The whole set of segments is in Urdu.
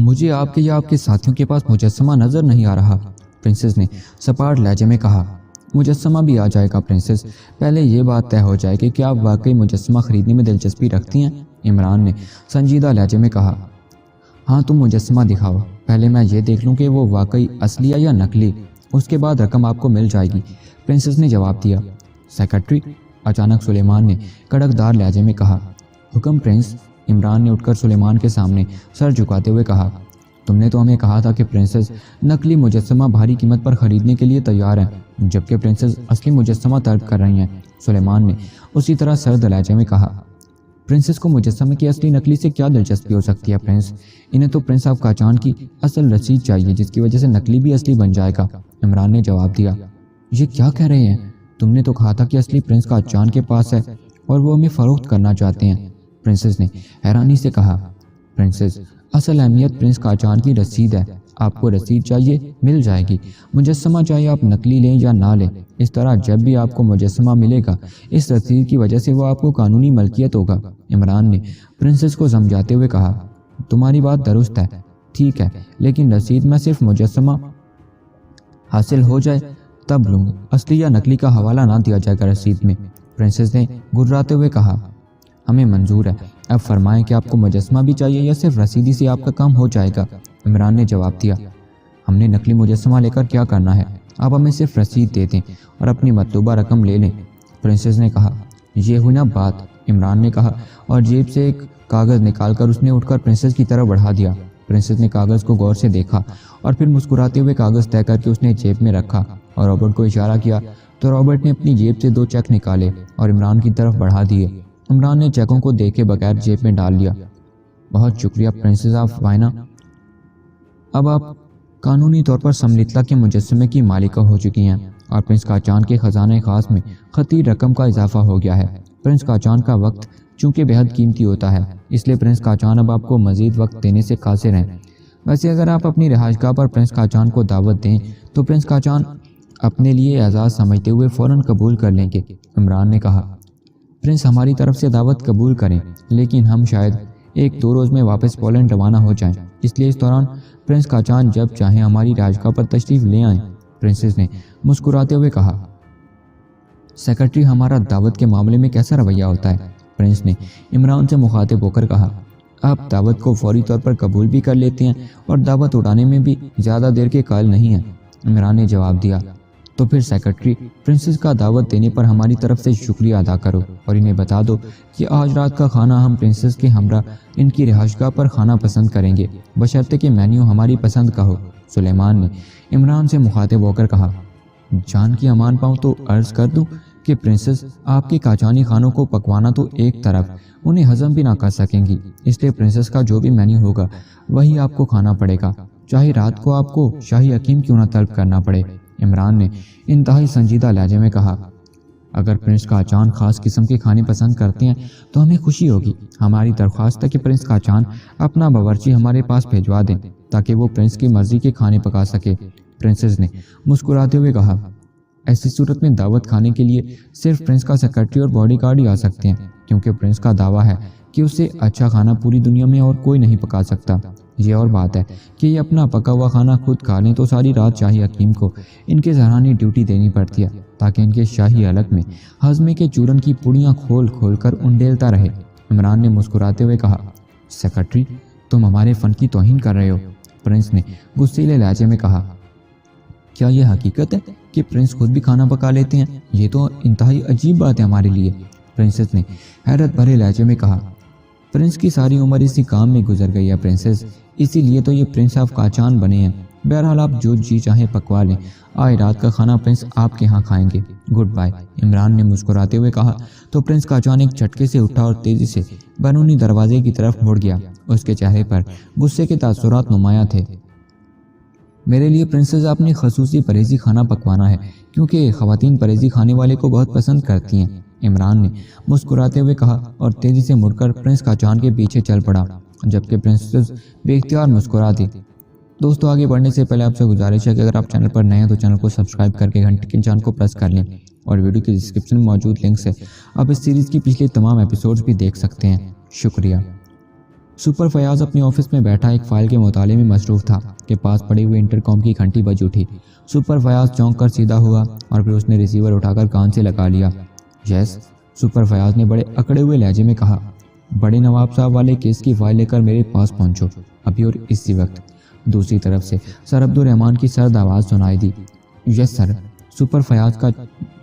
مجھے آپ کے یا آپ کے ساتھیوں کے پاس مجسمہ نظر نہیں آ رہا، پرنسس نے سپاٹ لہجے میں کہا۔ مجسمہ بھی آ جائے گا پرنسس، پہلے یہ بات طے ہو جائے کہ کیا آپ واقعی مجسمہ خریدنے میں دلچسپی رکھتی ہیں، عمران نے سنجیدہ لہجے میں کہا۔ ہاں تم مجسمہ دکھاؤ، پہلے میں یہ دیکھ لوں کہ وہ واقعی اصلی ہے یا نقلی، اس کے بعد رقم آپ کو مل جائے گی، پرنسس نے جواب دیا۔ سیکرٹری، اچانک سلیمان نے کڑک دار لہجے میں کہا۔ حکم پرنس، عمران نے اٹھ کر سلیمان کے سامنے سر جھکاتے ہوئے کہا۔ تم نے تو ہمیں کہا تھا کہ پرنسس نقلی مجسمہ بھاری قیمت پر خریدنے کے لیے تیار ہیں، جبکہ پرنسس اصلی مجسمہ طلب کر رہی ہیں، سلیمان نے اسی طرح سرد لہجے میں کہا۔ پرنسس کو مجسمے کی اصلی نقلی سے کیا دلچسپی ہو سکتی ہے پرنس، انہیں تو پرنس آف قاچان کی اصل رسید چاہیے جس کی وجہ سے نقلی بھی اصلی بن جائے گا، عمران نے جواب دیا۔ یہ کیا کہہ رہے ہیں، تم نے تو کہا تھا کہ اصلی پرنس قاچان کے پاس ہے اور وہ ہمیں فروخت کرنا چاہتے ہیں، پرنسس نے حیرانی سے کہا۔ پرنسس، اصل اہمیت پرنس قاچان کی رسید ہے، آپ کو رسید چاہیے مل جائے گی، مجسمہ چاہیے آپ نقلی لیں یا نہ لیں، اس طرح جب بھی آپ کو مجسمہ ملے گا اس رسید کی وجہ سے وہ آپ کو قانونی ملکیت ہوگا، عمران نے پرنسس کو سمجھاتے ہوئے کہا۔ تمہاری بات درست ہے، ٹھیک ہے، لیکن رسید میں صرف مجسمہ حاصل ہو جائے تب لوں، اصلی یا نقلی کا حوالہ نہ دیا جائے گا رسید میں، پرنسس نے گرراتے ہوئے کہا۔ ہمیں منظور ہے، اب فرمائیں کہ آپ کو مجسمہ بھی چاہیے یا صرف رسیدی سے آپ کا کام ہو جائے گا، عمران نے جواب دیا۔ ہم نے نقلی مجسمہ لے کر کیا کرنا ہے، آپ ہمیں صرف رسید دے دیں اور اپنی مطلوبہ رقم لے لیں، پرنسس نے کہا۔ یہ ہوئی نا بات، عمران نے کہا اور جیب سے ایک کاغذ نکال کر اس نے اٹھ کر پرنسس کی طرف بڑھا دیا۔ پرنسس نے کاغذ کو غور سے دیکھا اور پھر مسکراتے ہوئے کاغذ طے کر کے اس نے جیب میں رکھا اور رابرٹ کو اشارہ کیا تو رابرٹ نے اپنی جیب سے 2 چیک نکالے اور عمران کی طرف بڑھا دیے۔ عمران نے چیکوں کو دیکھے بغیر جیب میں ڈال لیا۔ بہت شکریہ پرنسس آف وائنا، اب آپ قانونی طور پر سملیتلا کے مجسمے کی مالکہ ہو چکی ہیں اور پرنس قاچان کے خزانہ خاص میں خطیر رقم کا اضافہ ہو گیا ہے۔ پرنس قاچان کا وقت چونکہ بہت قیمتی ہوتا ہے، اس لیے پرنس قاچان اب آپ کو مزید وقت دینے سے قاصر ہیں۔ ویسے اگر آپ اپنی رہائش گاہ پر پرنس قاچان کو دعوت دیں تو پرنس قاچان اپنے لیے اعزاز سمجھتے ہوئے فوراً قبول کر لیں گے، عمران نے کہا۔ پرنس ہماری طرف سے دعوت قبول کریں، لیکن ہم شاید 1-2 روز میں واپس پولینڈ روانہ ہو جائیں، اس لیے اس دوران پرنس قاچان جب چاہیں ہماری رہائش گاہ پر تشریف لے آئیں، پرنسس نے مسکراتے ہوئے کہا۔ سیکرٹری، ہمارا دعوت کے معاملے میں کیسا رویہ ہوتا ہے، پرنس نے عمران سے مخاطب ہو کر کہا۔ آپ دعوت کو فوری طور پر قبول بھی کر لیتے ہیں اور دعوت اٹھانے میں بھی زیادہ دیر کے قائل نہیں ہیں، عمران نے جواب دیا۔ تو پھر سیکرٹری، پرنسس کا دعوت دینے پر ہماری طرف سے شکریہ ادا کرو اور انہیں بتا دو کہ آج رات کا کھانا ہم پرنسس کے ہمراہ ان کی رہائش گاہ پر کھانا پسند کریں گے، بشرطے کہ مینیو ہماری پسند کا ہو، سلیمان نے عمران سے مخاطب ہو کر کہا۔ جان کی امان پاؤں تو عرض کر دوں کہ پرنسس آپ کے قاچانی خانوں کو پکوانا تو ایک طرف انہیں ہضم بھی نہ کر سکیں گی، اس لیے پرنسس کا جو بھی مینیو ہوگا وہی آپ کو کھانا پڑے گا، چاہے رات کو آپ کو شاہی حکیم کیوں نہ طلب کرنا پڑے، عمران نے انتہائی سنجیدہ لہجے میں کہا۔ اگر پرنس قاچان خاص قسم کے کھانے پسند کرتے ہیں تو ہمیں خوشی ہوگی، ہماری درخواست ہے کہ پرنس قاچان اپنا باورچی ہمارے پاس بھیجوا دیں تاکہ وہ پرنس کی مرضی کے کھانے پکا سکے، پرنسس نے مسکراتے ہوئے کہا۔ ایسی صورت میں دعوت کھانے کے لیے صرف پرنس کا سیکرٹری اور باڈی گارڈ ہی آ سکتے ہیں، کیونکہ پرنس کا دعویٰ ہے کہ اس سے اچھا کھانا پوری دنیا میں اور کوئی نہیں پکا سکتا۔ یہ اور بات ہے کہ یہ اپنا پکا ہوا کھانا خود کھا لیں تو ساری رات شاہی حکیم کو ان کے سرحانی ڈیوٹی دینی پڑتی ہے تاکہ ان کے شاہی حلق میں ہاضمے کے چورن کی پوڑیاں کھول کھول کر انڈیلتا رہے، عمران نے مسکراتے ہوئے کہا۔ سیکرٹری، تم ہمارے فن کی توہین کر رہے ہو، پرنس نے غصیلے لہجے میں کہا۔ کیا یہ حقیقت ہے کہ پرنس خود بھی کھانا پکا لیتے ہیں؟ یہ تو انتہائی عجیب بات ہے ہمارے لیے، پرنسس نے حیرت بھرے لہجے میں کہا۔ پرنس کی ساری عمر اسی کام میں گزر گئی ہے پرنسس، اسی لیے تو یہ پرنس آف قاچان بنے ہیں۔ بہرحال آپ جو جی چاہیں پکوا لیں، آج رات کا کھانا پرنس آپ کے ہاں کھائیں گے، گڈ بائے، عمران نے مسکراتے ہوئے کہا تو پرنس قاچان ایک جھٹکے سے اٹھا اور تیزی سے بیرونی دروازے کی طرف مڑ گیا، اس کے چہرے پر غصے کے تاثرات نمایاں تھے۔ میرے لیے پرنسس آپ نے خصوصی پرہیزی کھانا پکوانا ہے کیونکہ خواتین پرہیزی کھانے والے کو بہت پسند کرتی ہیں، عمران نے مسکراتے ہوئے کہا اور تیزی سے مڑ کر پرنس قاچان کے پیچھے چل پڑا، جبکہ پرنسس بے اختیار مسکرا دی۔ دوستو، آگے بڑھنے سے پہلے آپ سے گزارش ہے کہ اگر آپ چینل پر نئے ہیں تو چینل کو سبسکرائب کر کے گھنٹی کے نشان کو پریس کر لیں اور ویڈیو کی ڈسکرپشن میں موجود لنک سے آپ اس سیریز کی پچھلی تمام ایپیسوڈز بھی دیکھ سکتے ہیں۔ شکریہ۔ سپر فیاض اپنے آفس میں بیٹھا ایک فائل کے مطالعے میں مصروف تھا کہ پاس پڑے ہوئے انٹرکام کی گھنٹی بج اٹھی۔ سپر فیاض چونک کر سیدھا ہوا اور پھر اس نے ریسیور اٹھا کر کان سے لگا لیا۔ یس، سپر فیاض نے بڑے اکڑے ہوئے لہجے میں کہا۔ بڑے نواب صاحب والے کیس کی فائل لے کر میرے پاس پہنچو، ابھی اور اسی وقت۔ دوسری طرف سے سر عبدالرحمن کی سرد آواز سنائی دی۔ یس سر۔ سپر فیاض کا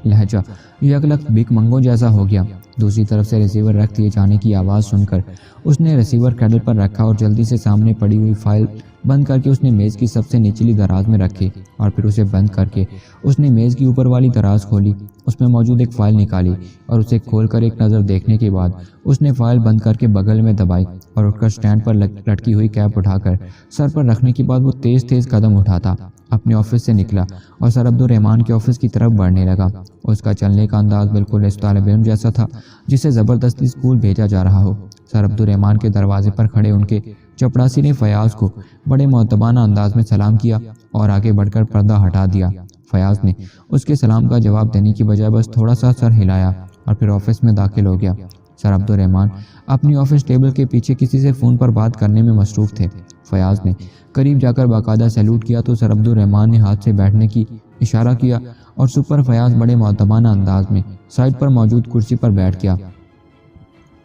لہجہ یکلخت بھیک منگوں جیسا ہو گیا۔ دوسری طرف سے ریسیور رکھ دیے جانے کی آواز سن کر اس نے ریسیور کیڈل پر رکھا اور جلدی سے سامنے پڑی ہوئی فائل بند کر کے اس نے میز کی سب سے نچلی دراز میں رکھی اور پھر اسے بند کر کے اس نے میز کی اوپر والی دراز کھولی، اس میں موجود ایک فائل نکالی اور اسے کھول کر ایک نظر دیکھنے کے بعد اس نے فائل بند کر کے بغل میں دبائی اور اٹھ کر سٹینڈ پر لٹکی ہوئی کیپ اٹھا کر سر پر رکھنے کے بعد وہ تیز تیز قدم اٹھاتا اپنے آفس سے نکلا اور سر عبدالرحمن کے آفس کی طرف بڑھنے لگا۔ اس کا چلنے کا انداز بالکل اس طالب علم جیسا تھا جسے زبردستی اسکول بھیجا جا رہا ہو۔ سر عبدالرحمن کے دروازے پر کھڑے ان کے چپڑاسی نے فیاض کو بڑے مؤدبانہ انداز میں سلام کیا اور آگے بڑھ کر پردہ ہٹا دیا۔ فیاض نے اس کے سلام کا جواب دینے کی بجائے بس تھوڑا سا سر ہلایا اور پھر آفس میں داخل ہو گیا۔ سر عبدالرحمن اپنی آفس ٹیبل کے پیچھے کسی سے فون پر بات کرنے میں مصروف تھے۔ فیاض نے قریب جا کر باقاعدہ سیلوٹ کیا تو سر عبدالرحمن نے ہاتھ سے بیٹھنے کی اشارہ کیا اور سپر فیاض بڑے مؤدبانہ انداز میں سائڈ پر موجود کرسی پر بیٹھ گیا۔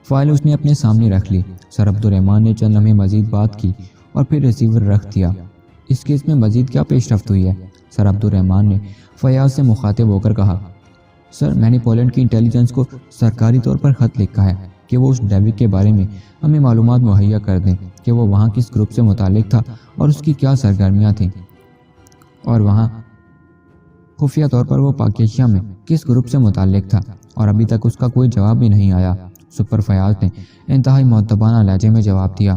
فائل اس نے اپنے سامنے رکھ لی۔ سر عبدالرحمن نے چند لمحے مزید بات کی اور پھر ریسیور رکھ دیا۔ اس کیس میں مزید کیا پیش رفت ہوئی ہے؟ سر عبدالرحمن نے فیاض سے مخاطب ہو کر کہا۔ سر، میں نے پولینڈ کی انٹیلیجنس کو سرکاری طور پر خط لکھا ہے کہ وہ اس ڈیوک کے بارے میں ہمیں معلومات مہیا کر دیں کہ وہ وہاں کس گروپ سے متعلق تھا اور اس کی کیا سرگرمیاں تھیں، اور وہاں خفیہ طور پر وہ پاک ایشیا میں کس گروپ سے متعلق تھا، اور ابھی تک اس کا کوئی جواب بھی نہیں آیا۔ سپر فیاض نے انتہائی مؤدبانہ لہجے میں جواب دیا۔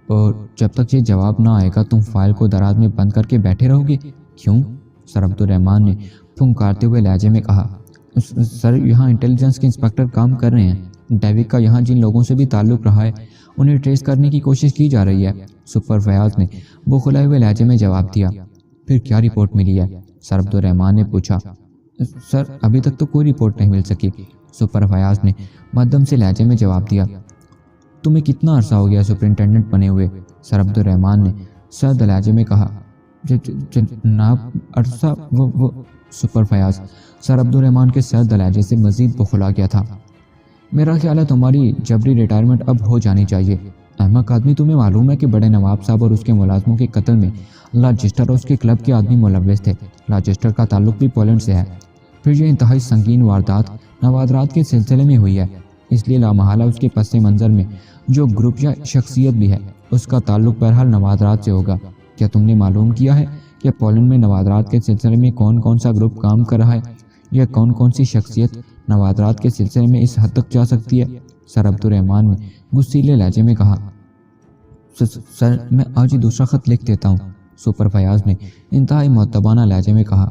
اور جب تک یہ جواب نہ آئے گا تم فائل کو دراز میں بند کر کے بیٹھے رہو گے؟ کیوں؟ سر عبدالرحمن نے پھنکارتے ہوئے لہجے میں کہا۔ سر، یہاں انٹیلیجنس کے انسپکٹر کام کر رہے ہیں۔ ڈیوک کا یہاں جن لوگوں سے بھی تعلق رہا ہے انہیں ٹریس کرنے کی کوشش کی جا رہی ہے۔ سپر فیاض نے بوکھلائے ہوئے لہجے میں جواب دیا۔ پھر کیا رپورٹ ملی ہے؟ سر عبدالرحمن نے پوچھا۔ سر، ابھی تک تو کوئی رپورٹ نہیں مل سکی، سپر فیاض نے مدھم سے لہجے میں جواب دیا۔ تمہیں کتنا عرصہ ہو گیا سپرنٹینڈنٹ بنے ہوئے؟ سر عبدالرحمن نے سرد لہجے میں کہا۔ جناب، عرصہ وہ سپر فیاض سر عبدالرحمن کے سرد لہجے سے مزید بوکھلا گیا تھا۔ میرا خیال ہے تمہاری جبری ریٹائرمنٹ اب ہو جانی چاہیے۔ احمق آدمی، تمہیں معلوم ہے کہ بڑے نواب صاحب اور اس کے ملازموں کے قتل میں لاجسٹر اور اس کے کلب کے آدمی ملوث تھے۔ لاجسٹر کا تعلق بھی پولینڈ سے ہے۔ پھر یہ انتہائی سنگین واردات نوادرات کے سلسلے میں ہوئی ہے، اس لیے لامحالہ اس کے پس منظر میں جو گروپ یا شخصیت بھی ہے اس کا تعلق بہرحال نوادرات سے ہوگا۔ کیا تم نے معلوم کیا ہے کہ پولینڈ میں نوادرات کے سلسلے میں کون کون سا گروپ کام کر رہا ہے، یا کون کون سی شخصیت نوادرات کے سلسلے میں اس حد تک جا سکتی ہے؟ سر عبدالرحمن نے غصیلے لہجے میں کہا۔ سر، میں آج ہی دوسرا خط لکھ دیتا ہوں، سپر فیاض نے انتہائی مؤدبانہ لہجے میں کہا۔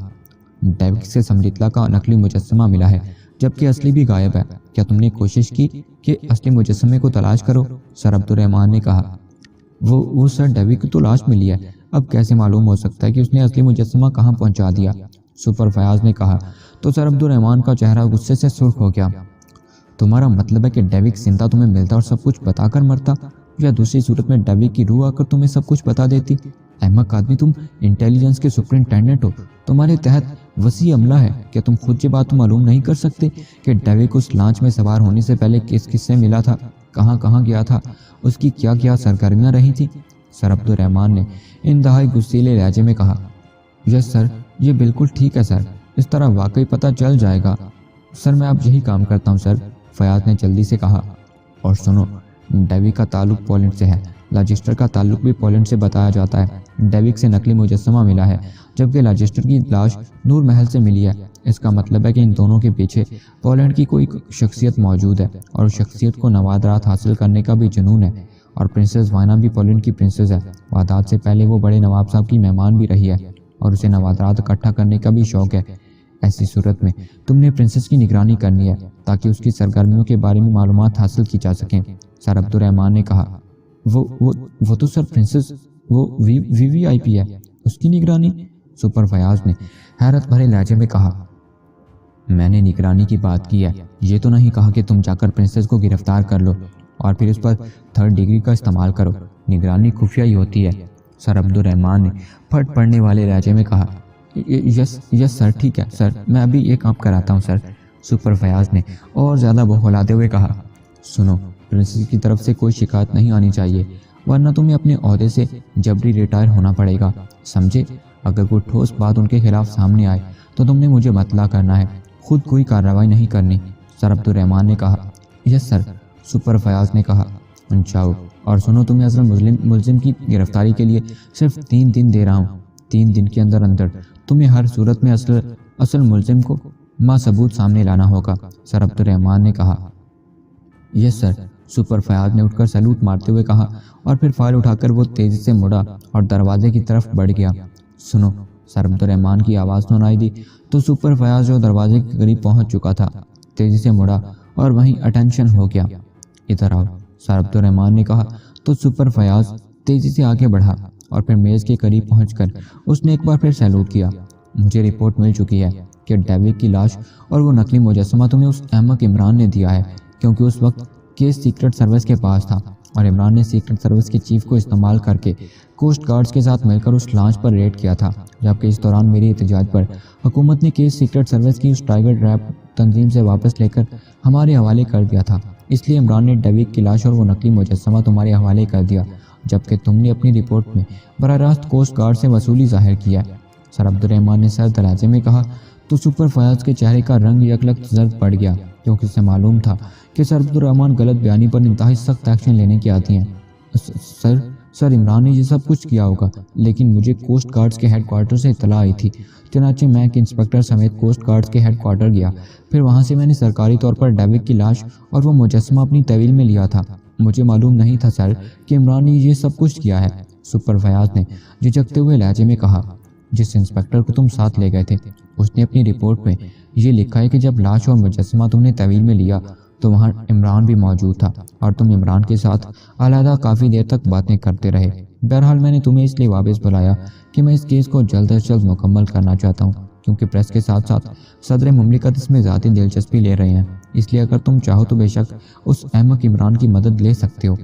ڈیوک سے سمرتلا کا نقلی مجسمہ ملا ہے جبکہ اصلی بھی غائب ہے۔ کیا تم نے کوشش کی کہ اصلی مجسمے کو تلاش کرو؟ سر عبدالرحمن نے کہا۔ وہ سر، ڈیوک کو تو لاش ملی ہے، اب کیسے معلوم ہو سکتا ہے کہ اس نے اصلی مجسمہ کہاں پہنچا دیا؟ سپر فیاض نے کہا تو سر عبدالرحمن کا چہرہ غصے سے سرخ ہو گیا۔ تمہارا مطلب ہے کہ ڈیوک زندہ تمہیں ملتا اور سب کچھ بتا کر مرتا، یا دوسری صورت میں ڈیوک کی روح آ کر تمہیں سب کچھ بتا دیتی؟ احمق آدمی، تم انٹیلیجنس کے سپرنٹینڈنٹ ہو، تمہارے تحت وسیع عملہ ہے، کیا تم خود یہ بات معلوم نہیں کر سکتے کہ ڈیوک اس لانچ میں سوار ہونے سے پہلے کس سے ملا تھا، کہاں کہاں گیا تھا، اس کی کیا کیا سرگرمیاں رہی تھیں؟ سر عبدالرحمن نے انتہائی غصیلے لہجے میں کہا۔ یس سر، یہ بالکل ٹھیک ہے سر، اس طرح واقعی پتہ چل جائے گا۔ سر، میں اب یہی کام کرتا ہوں سر، فیاض نے جلدی سے کہا۔ اور سنو، ڈیوک کا تعلق پولینڈ سے ہے، لاجسٹر کا تعلق بھی پولینڈ سے بتایا جاتا ہے۔ ڈیوک سے نقلی مجسمہ ملا ہے جبکہ لاجسٹر کی لاش نور محل سے ملی ہے۔ اس کا مطلب ہے کہ ان دونوں کے پیچھے پولینڈ کی کوئی شخصیت موجود ہے، اور اس شخصیت کو نوادرات حاصل کرنے کا بھی جنون ہے، اور پرنسس وائنا بھی پولینڈ کی پرنسس ہے۔ وادات سے پہلے وہ بڑے نواب صاحب کی مہمان بھی رہی ہے اور اسے نوادرات اکٹھا کرنے کا بھی شوق ہے۔ ایسی صورت میں تم نے پرنسس کی نگرانی کرنی ہے تاکہ اس کی سرگرمیوں کے بارے میں معلومات حاصل کی جا سکیں، سر عبدالرحمن نے کہا۔ وہ تو سر پرنسس وہ وی آئی پی ہے، اس کی نگرانی؟ سپر فیاض نے حیرت بھرے لہجے میں کہا۔ میں نے نگرانی کی بات کی ہے، یہ تو نہیں کہا کہ تم جا کر پرنسس کو گرفتار کر لو اور پھر اس پر 3rd ڈگری کا استعمال کرو، نگرانی خفیہ ہی ہوتی ہے۔ سر عبدالرحمن نے پھٹ پڑنے والے لہجے میں کہا، یس سر، ٹھیک ہے سر، میں ابھی یہ کام کراتا ہوں سر۔ سپر فیاض نے اور زیادہ بہلاتے ہوئے کہا، سنو، پرنسس کی طرف سے کوئی شکایت نہیں آنی چاہیے، ورنہ تمہیں اپنے عہدے سے جبری ریٹائر ہونا پڑے گا، سمجھے؟ اگر کوئی ٹھوس بات ان کے خلاف سامنے آئے تو تم نے مجھے مطلع کرنا ہے، خود کوئی کارروائی نہیں کرنی۔ سر عبدالرحمن نے کہا، یس سر۔ سپر فیاض نے کہا، جاؤ، اور سنو، تمہیں اصل ملزم کی گرفتاری کے لیے صرف 3 دن دے رہا ہوں۔ 3 دن کے اندر تمہیں ہر صورت میں اصل ملزم کو ثبوت سامنے لانا ہوگا۔ سر عبدالرحمن نے کہا، یس سر۔ سپر فیاض نے اٹھ کر سیلوٹ مارتے ہوئے کہا، اور پھر فائل اٹھا کر وہ تیزی سے مڑا اور دروازے کی طرف بڑھ گیا۔ سنو، سر عبدالرحمن کی آواز سنائی دی تو سپر فیاض جو دروازے کے قریب پہنچ چکا تھا تیزی سے مڑا اور وہیں اٹینشن ہو گیا۔ ادھر آؤ، سر عبدالرحمن نے کہا تو سپر فیاض تیزی سے آگے بڑھا اور پھر میز کے قریب پہنچ کر اس نے ایک بار پھر سیلوٹ کیا۔ مجھے رپورٹ مل چکی ہے کہ ڈیوک کی لاش اور وہ نقلی مجسمہ تمہیں اس احمق عمران نے دیا ہے، کیونکہ اس وقت کیس سیکرٹ سروس کے پاس تھا اور عمران نے سیکرٹ سروس کے چیف کو استعمال کر کے کوسٹ گارڈز کے ساتھ مل کر اس لانچ پر ریڈ کیا تھا، جبکہ اس دوران میری احتجاج پر حکومت نے کیس سیکرٹ سروس کی اس ٹائیگر ٹریپ تنظیم سے واپس لے کر ہمارے حوالے کر دیا تھا۔ اس لیے عمران نے ڈیوک کی لاش اور وہ نقلی مجسمہ تمہارے حوالے کر دیا، جبکہ تم نے اپنی رپورٹ میں براہ راست کوسٹ گارڈ سے وصولی ظاہر کیا۔ سر عبدالرحمن نے سرد لہجے میں کہا تو سپر فیاض کے چہرے کا رنگ یکلخت زرد پڑ گیا، کیونکہ اسے معلوم تھا کہ سر عبدالرحمن غلط بیانی پر انتہائی سخت ایکشن لینے کے عادی ہیں۔ سر عمران نے یہ سب کچھ کیا ہوگا، لیکن مجھے کوسٹ گارڈز کے ہیڈ کوارٹر سے اطلاع آئی تھی، چنانچہ میں ایک انسپکٹر سمیت کوسٹ گارڈز کے ہیڈ کوارٹر گیا، پھر وہاں سے میں نے سرکاری طور پر ڈیوک کی لاش اور وہ مجسمہ اپنی طویل میں لیا تھا۔ مجھے معلوم نہیں تھا سر کہ عمران نے یہ سب کچھ کیا ہے۔ سپر فیاض نے جھجکتے ہوئے لہجے میں کہا، جس انسپکٹر کو تم ساتھ لے گئے تھے اس نے اپنی رپورٹ میں یہ لکھا ہے کہ جب لاش اور مجسمہ تم نے طویل میں لیا تو وہاں عمران بھی موجود تھا اور تم عمران کے ساتھ علیحدہ کافی دیر تک باتیں کرتے رہے۔ بہرحال میں نے تمہیں اس لیے واپس بلایا کہ میں اس کیس کو جلد از جلد مکمل کرنا چاہتا ہوں، کیونکہ پریس کے ساتھ ساتھ صدر مملکت اس میں ذاتی دلچسپی لے رہے ہیں، اس لیے اگر تم چاہو تو بے شک اس احمق عمران کی مدد لے سکتے ہو۔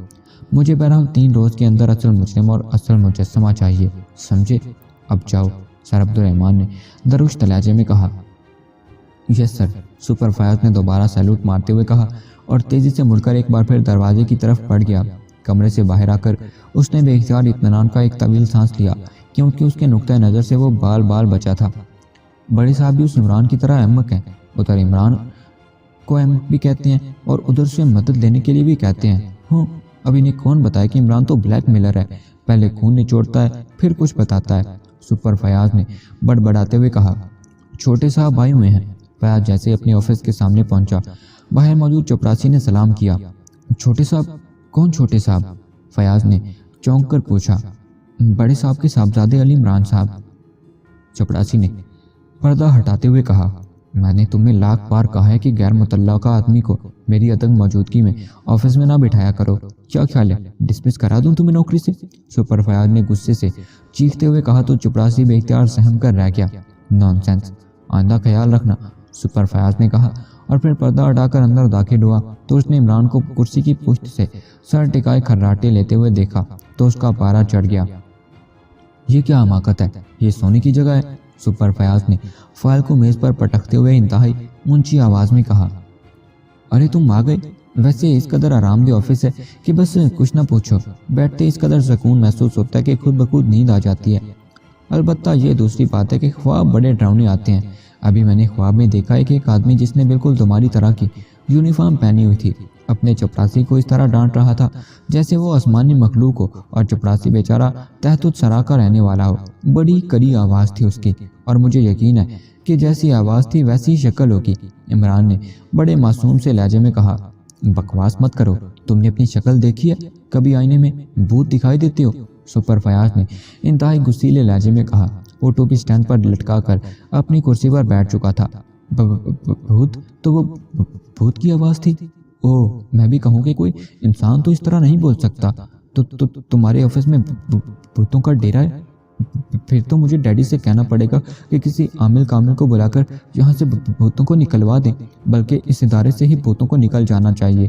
مجھے بہرحال 3 روز کے اندر اصل مجرم اور اصل مجسمہ چاہیے، سمجھے؟ اب جاؤ، سر عبدالرحمن نے درشت لہجے میں کہا۔ یس سر، سپر فیاض نے دوبارہ سیلوٹ مارتے ہوئے کہا اور تیزی سے مڑ کر ایک بار پھر دروازے کی طرف بڑھ گیا۔ کمرے سے باہر آ کر اس نے بے اختیار اطمینان کا ایک طویل سانس لیا، کیونکہ اس کے نقطۂ نظر سے وہ بال بچا تھا۔ بڑے صاحب بھی اس عمران کی طرح احمق ہیں، ادھر عمران کو احمق بھی کہتے ہیں اور ادھر سے مدد لینے کے لیے بھی کہتے ہیں۔ اب انہیں کون بتائے کہ عمران تو بلیک میلر ہے، پہلے خون نچوڑتا ہے پھر کچھ بتاتا ہے۔ سپر فیاض نے بڑبڑاتے ہوئے کہا، چھوٹے صاحب آئے ہوئے ہیں۔ فیاض جیسے اپنے آفس کے سامنے پہنچا، باہر موجود چپراسی نے سلام کیا۔ چھوٹے صاحب؟ کون چھوٹے صاحب؟ فیاض نے چونک کر پوچھا۔ بڑے صاحب کے صاحبزادے علی عمران صاحب، چپراسی نے پردہ ہٹاتے ہوئے کہا۔ میں نے تمہیں لاکھ بار کہا ہے کہ غیر متعلقہ آدمی کو میری عدم موجودگی میں آفس میں نہ بٹھایا کرو، کیا خیال ہے ڈسمس کرا دوں تمہیں نوکری سے؟ سپر فیاض نے غصے سے چیختے ہوئے کہا تو چپراسی بے اختیار سہم کر رہ گیا۔ نان سینس، آئندہ خیال رکھنا، سپر فیاض نے کہا، اور پھر پردہ ہٹا کر اندر داخل ہوا تو اس نے عمران کو کرسی کی پشت سے سر ٹکائے کھراٹے لیتے ہوئے دیکھا تو اس کا پارا چڑھ گیا۔ یہ کیا حماقت ہے، یہ سونے کی جگہ ہے، سپر فیاض نے فائل کو میز پر پٹکتے ہوئے انتہائی اونچی آواز میں کہا۔ ارے تم آ گئے، ویسے اس قدر آرام دہ آفس ہے کہ بس کچھ نہ پوچھو، بیٹھتے اس قدر سکون محسوس ہوتا ہے کہ خود بخود نیند آ جاتی ہے۔ البتہ یہ دوسری بات ہے کہ خواب بڑے ڈراؤنے آتے ہیں۔ ابھی میں نے خواب میں دیکھا ہے کہ ایک آدمی جس نے بالکل تمہاری طرح کی یونیفارم پہنی ہوئی تھی اپنے چپراسی کو اس طرح ڈانٹ رہا تھا جیسے وہ آسمانی مخلوق ہو اور چپراسی بیچارہ تحت سرا کا رہنے والا ہو۔ بڑی کڑی آواز تھی اس کی اور مجھے یقین ہے کہ جیسی آواز تھی ویسی ہی شکل ہوگی۔ عمران نے بڑے معصوم سے لہجے میں کہا، بکواس مت کرو، تم نے اپنی شکل دیکھی ہے؟ کبھی آئینے میں بھوت دکھائی دیتے ہو؟ سپر فیاض نے انتہائی غصیلے لہجے میں کہا۔ وہ ٹوپی اسٹینڈ پر لٹکا کر اپنی کرسی پر بیٹھ چکا تھا۔ بھوت؟ تو وہ بھوت کی آواز تھی؟ اوہ، میں بھی کہوں کہ کوئی انسان تو اس طرح نہیں بول سکتا۔ تو تمہارے آفس میں بھوتوں کا ڈیرا ہے؟ پھر تو مجھے ڈیڈی سے کہنا پڑے گا کہ کسی عامل کامل کو بلا کر یہاں سے بھوتوں کو نکلوا دیں، بلکہ اس ادارے سے ہی بھوتوں کو نکل جانا چاہیے۔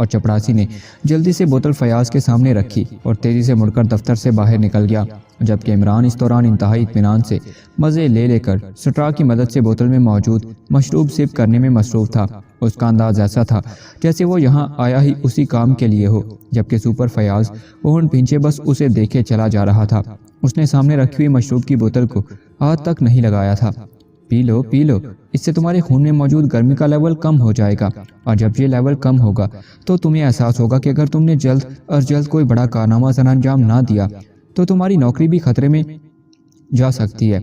اور چپڑاسی نے جلدی سے بوتل فیاض کے سامنے رکھی اور تیزی سے مڑ کر دفتر سے باہر نکل گیا، جبکہ عمران اس دوران انتہائی اطمینان سے مزے لے کر سٹرا کی مدد سے بوتل میں موجود مشروب سپ کرنے میں مصروف تھا۔ اس کا انداز ایسا تھا جیسے وہ یہاں آیا ہی اسی کام کے لیے ہو، جبکہ سپر فیاض ہونٹ بھینچے بس اسے دیکھے چلا جا رہا تھا۔ اس نے سامنے رکھی ہوئی مشروب کی بوتل کو ہاتھ تک نہیں لگایا تھا۔ پی لو پی لو، اس سے تمہارے خون میں موجود گرمی کا لیول کم ہو جائے گا، اور جب یہ لیول کم ہوگا تو تمہیں احساس ہوگا کہ اگر تم نے جلد از جلد کوئی بڑا کارنامہ سر انجام نہ دیا تو تمہاری نوکری بھی خطرے میں جا سکتی ہے،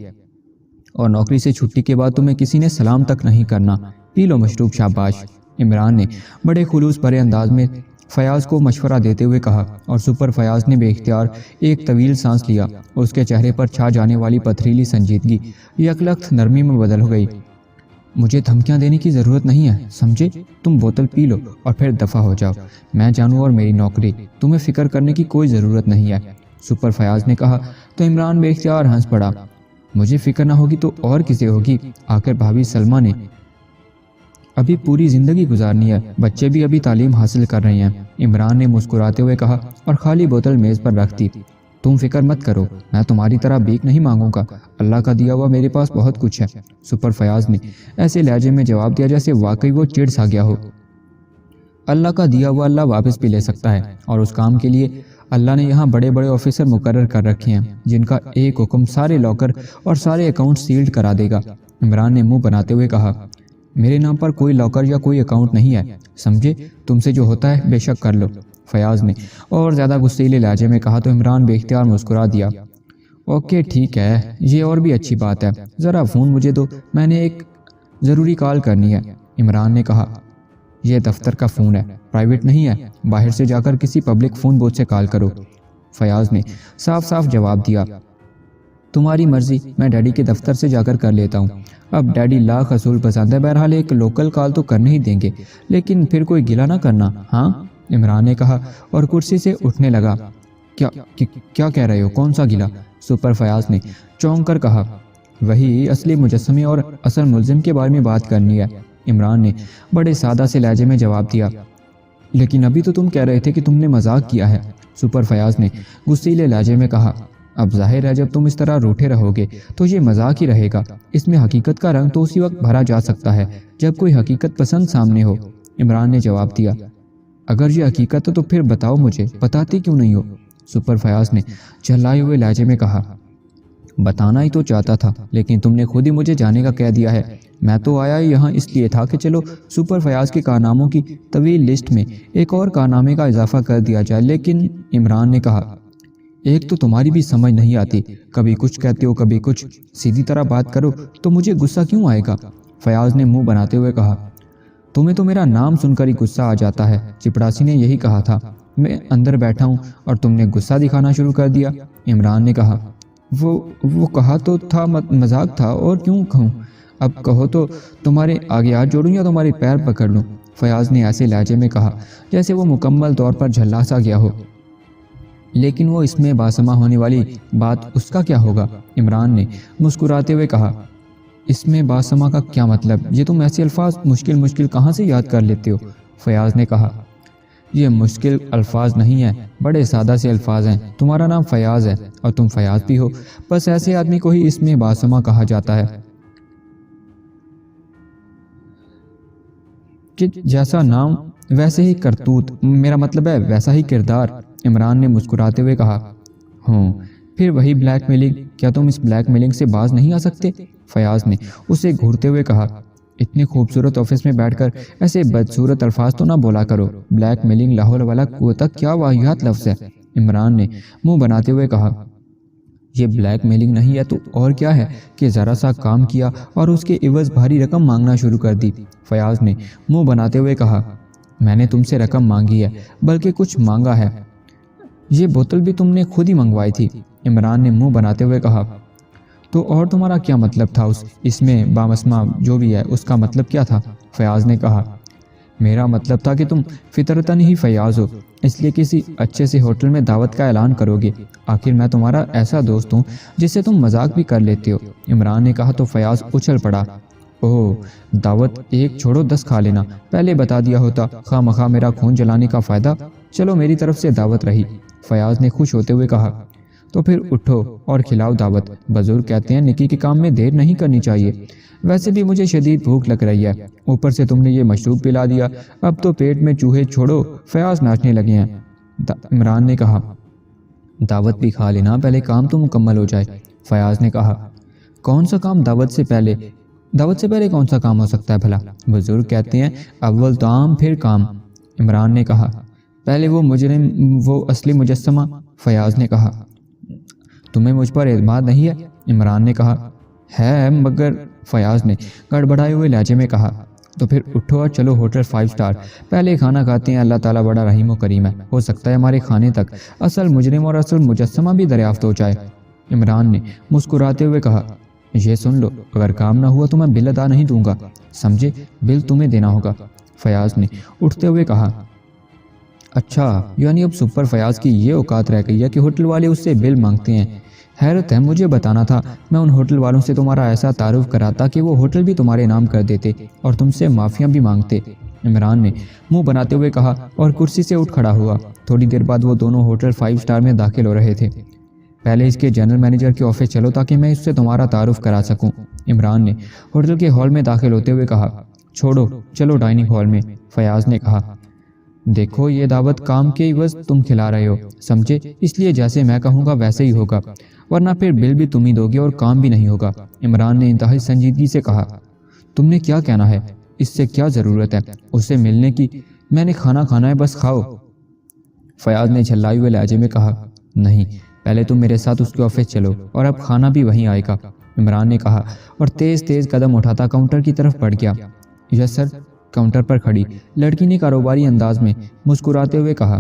اور نوکری سے چھٹی کے بعد تمہیں کسی نے سلام تک نہیں کرنا۔ پی لو مشروب، شاباش۔ عمران نے بڑے خلوص بھرے انداز میں فیاض کو مشورہ دیتے ہوئے کہا، اور سپر فیاض نے بے اختیار ایک طویل سانس لیا۔ اس کے چہرے پر چھا جانے والی پتھریلی سنجیدگی یکلخت نرمی میں بدل ہو گئی۔ مجھے دھمکیاں دینے کی ضرورت نہیں ہے، سمجھے؟ تم بوتل پی لو اور پھر دفع ہو جاؤ۔ میں جانوں اور میری نوکری، تمہیں فکر کرنے کی کوئی ضرورت نہیں ہے، سپر فیاض نے کہا تو عمران بے اختیار ہنس پڑا۔ مجھے فکر نہ ہوگی تو اور کسے ہوگی؟ آخر بھابھی سلمہ نے ابھی پوری زندگی گزارنی ہے، بچے بھی ابھی تعلیم حاصل کر رہے ہیں، عمران نے مسکراتے ہوئے کہا اور خالی بوتل میز پر رکھ دی۔ تم فکر مت کرو، میں تمہاری طرح بھیک نہیں مانگوں گا، اللہ کا دیا ہوا میرے پاس بہت کچھ ہے، سپر فیاض نے ایسے لہجے میں جواب دیا جیسے واقعی وہ چڑ سا گیا ہو۔ اللہ کا دیا ہوا اللہ واپس بھی لے سکتا ہے، اور اس کام کے لیے اللہ نے یہاں بڑے بڑے آفیسر مقرر کر رکھے ہیں جن کا ایک حکم سارے لاکر اور سارے اکاؤنٹ سیلڈ کرا دے گا۔ عمران نے منہ بناتے ہوئے کہا، میرے نام پر کوئی لاکر یا کوئی اکاؤنٹ نہیں ہے، سمجھے؟ تم سے جو ہوتا ہے بے شک کر لو، فیاض نے اور زیادہ غصیلے لہجے میں کہا تو عمران بے اختیار مسکرا دیا۔ اوکے ٹھیک ہے، یہ اور بھی اچھی بات ہے، ذرا فون مجھے دو، میں نے ایک ضروری کال کرنی ہے، عمران نے کہا۔ یہ دفتر کا فون ہے، پرائیویٹ نہیں ہے، باہر سے جا کر کسی پبلک فون بوتھ سے کال کرو، فیاض نے صاف صاف جواب دیا۔ تمہاری مرضی، میں ڈیڈی کے دفتر سے جا کر لیتا ہوں۔ اب ڈیڈی لاکھ اصول پسند ہے، بہرحال ایک لوکل کال تو کرنے ہی دیں گے، لیکن پھر کوئی گلہ نہ کرنا، ہاں؟ عمران نے کہا اور کرسی سے اٹھنے لگا۔ کیا کہہ رہے ہو؟ کون سا گلہ؟ سپر فیاض نے چونک کر کہا۔ وہی اصلی مجسمے اور اصل ملزم کے بارے میں بات کرنی ہے، عمران نے بڑے سادہ سے لہجے میں جواب دیا۔ لیکن ابھی تو تم کہہ رہے تھے کہ تم نے مذاق کیا ہے، سپر فیاض نے غصیلے لہجے میں کہا۔ اب ظاہر ہے جب تم اس طرح روٹھے رہو گے تو یہ مذاق ہی رہے گا، اس میں حقیقت کا رنگ تو اسی وقت بھرا جا سکتا ہے جب کوئی حقیقت پسند سامنے ہو، عمران نے جواب دیا۔ اگر یہ حقیقت ہے تو پھر بتاؤ مجھے، بتاتی کیوں نہیں ہو؟ سپر فیاض نے جھلائے ہوئے لہجے میں کہا۔ بتانا ہی تو چاہتا تھا، لیکن تم نے خود ہی مجھے جانے کا کہہ دیا ہے، میں تو آیا یہاں اس لیے تھا کہ چلو سپر فیاض کے کارناموں کی طویل لسٹ میں ایک اور کارنامے کا اضافہ کر دیا جائے، لیکن عمران نے کہا، ایک تو تمہاری بھی سمجھ نہیں آتی، کبھی کچھ کہتے ہو کبھی کچھ، سیدھی طرح بات کرو تو مجھے غصہ کیوں آئے گا؟ فیاض نے منہ بناتے ہوئے کہا۔ تمہیں تو میرا نام سن کر ہی غصہ آ جاتا ہے، چپڑاسی نے یہی کہا تھا، میں اندر بیٹھا ہوں اور تم نے غصہ دکھانا شروع کر دیا، عمران نے کہا۔ وہ کہا تو تھا مذاق تھا، اور کیوں کہوں؟ اب کہو تو تمہارے آگے ہاتھ جوڑوں یا تمہارے پیر پکڑ لوں، فیاض نے ایسے لہجے میں کہا جیسے وہ مکمل طور پر جھلاسا گیا ہو۔ لیکن وہ اس میں باسماں ہونے والی بات اس کا کیا ہوگا؟ عمران نے مسکراتے ہوئے کہا۔ اس میں باسماں کا کیا مطلب؟ یہ تم ایسے الفاظ مشکل کہاں سے یاد کر لیتے ہو؟ فیاض نے کہا۔ یہ مشکل الفاظ نہیں ہیں، بڑے سادہ سے الفاظ ہیں، تمہارا نام فیاض ہے اور تم فیاض بھی ہو، بس ایسے آدمی کو ہی اس میں باسماں کہا جاتا ہے، کہ جیسا نام ویسے ہی کرتوت، میرا مطلب ہے ویسا ہی کردار، عمران نے مسکراتے ہوئے کہا۔ ہوں، پھر وہی بلیک میلنگ، کیا تم اس بلیک میلنگ سے باز نہیں آ سکتے؟ فیاض نے اسے گھورتے ہوئے کہا۔ اتنے خوبصورت آفس میں بیٹھ کر ایسے بدصورت الفاظ تو نہ بولا کرو، بلیک میلنگ لا حول ولا قوت کیا واہیات لفظ ہے، عمران نے منہ بناتے ہوئے کہا۔ یہ بلیک میلنگ نہیں ہے تو اور کیا ہے کہ ذرا سا کام کیا اور اس کے عوض بھاری رقم مانگنا شروع کر دی، فیاض نے منہ بناتے ہوئے کہا۔ میں نے تم سے رقم مانگی ہے، بلکہ کچھ مانگا ہے، یہ بوتل بھی تم نے خود ہی منگوائی تھی، عمران نے منہ بناتے ہوئے کہا۔ تو اور تمہارا کیا مطلب تھا اس میں بامسما جو بھی ہے اس کا مطلب کیا تھا؟ فیاض نے کہا۔ میرا مطلب تھا کہ تم فطرتاً ہی فیاض ہو، اس لیے کسی اچھے سے ہوٹل میں دعوت کا اعلان کرو گے، آخر میں تمہارا ایسا دوست ہوں جس سے تم مذاق بھی کر لیتے ہو، عمران نے کہا تو فیاض اچھل پڑا۔ اوہ دعوت ایک چھوڑو 10 کھا لینا، پہلے بتا دیا ہوتا، خواہ مخواہ میرا خون جلانے کا فائدہ۔ چلو میری طرف سے دعوت رہی، فیاض نے خوش ہوتے ہوئے کہا۔ تو پھر اٹھو اور کھلاؤ دعوت، بزرگ کہتے ہیں نکی کے کام میں دیر نہیں کرنی چاہیے، ویسے بھی مجھے شدید بھوک لگ رہی ہے، اوپر سے تم نے یہ مشروب پلا دیا، اب تو پیٹ میں چوہے چھوڑو فیاض ناچنے لگے ہیں۔ عمران نے کہا دعوت بھی کھا لینا، پہلے کام تو مکمل ہو جائے۔ فیاض نے کہا کون سا کام دعوت سے پہلے کون سا کام ہو سکتا ہے بھلا؟ بزرگ کہتے ہیں اول طعام پھر کام۔ عمران نے کہا پہلے وہ مجرم، وہ اصلی مجسمہ۔ فیاض نے کہا تمہیں مجھ پر اعتماد نہیں ہے؟ عمران نے کہا ہے مگر، فیاض نے گڑبڑائے ہوئے لہجے میں کہا تو پھر اٹھو اور چلو ہوٹل 5 اسٹار، پہلے کھانا کھاتے ہیں، اللہ تعالیٰ بڑا رحیم و کریم ہے، ہو سکتا ہے ہمارے کھانے تک اصل مجرم اور اصل مجسمہ بھی دریافت ہو جائے۔ عمران نے مسکراتے ہوئے کہا یہ سن لو، اگر کام نہ ہوا تو میں بل ادا نہیں دوں گا، سمجھے؟ بل تمہیں دینا ہوگا۔ فیاض نے اٹھتے ہوئے کہا اچھا، یعنی اب سپر فیاض کی یہ اوقات رہ گئی ہے کہ ہوٹل والے اس سے بل مانگتے ہیں؟ حیرت ہے، مجھے بتانا تھا، میں ان ہوٹل والوں سے تمہارا ایسا تعارف کراتا کہ وہ ہوٹل بھی تمہارے نام کر دیتے اور تم سے معافیاں بھی مانگتے۔ عمران نے منہ بناتے ہوئے کہا اور کرسی سے اٹھ کھڑا ہوا۔ تھوڑی دیر بعد وہ دونوں ہوٹل 5 اسٹار میں داخل ہو رہے تھے۔ پہلے اس کے جنرل مینیجر کے آفس چلو تاکہ میں اس سے تمہارا تعارف کرا سکوں، عمران نے ہوٹل کے ہال میں داخل ہوتے ہوئے کہا۔ چھوڑو چلو ڈائننگ ہال میں، فیاض نے کہا۔ دیکھو یہ دعوت کام کے عوض تم کھلا رہے ہو، سمجھے؟ اس لیے جیسے میں کہوں گا ویسے ہی ہوگا، ورنہ پھر بل بھی تم ہی دو گے اور کام بھی نہیں ہوگا۔ عمران نے انتہائی سنجیدگی سے کہا تم نے کیا کہنا ہے؟ اس سے کیا ضرورت ہے اس سے ملنے کی؟ میں نے کھانا کھانا ہے، بس کھاؤ۔ فیاض نے جھلائے ہوئے لہجے میں کہا نہیں، پہلے تم میرے ساتھ اس کے آفس چلو اور اب کھانا بھی وہیں آئے گا، عمران نے کہا اور تیز تیز قدم اٹھاتا کاؤنٹر کی طرف بڑھ گیا۔ یس سر، کاؤنٹر پر کھڑی لڑکی نے کاروباری انداز میں مسکراتے ہوئے کہا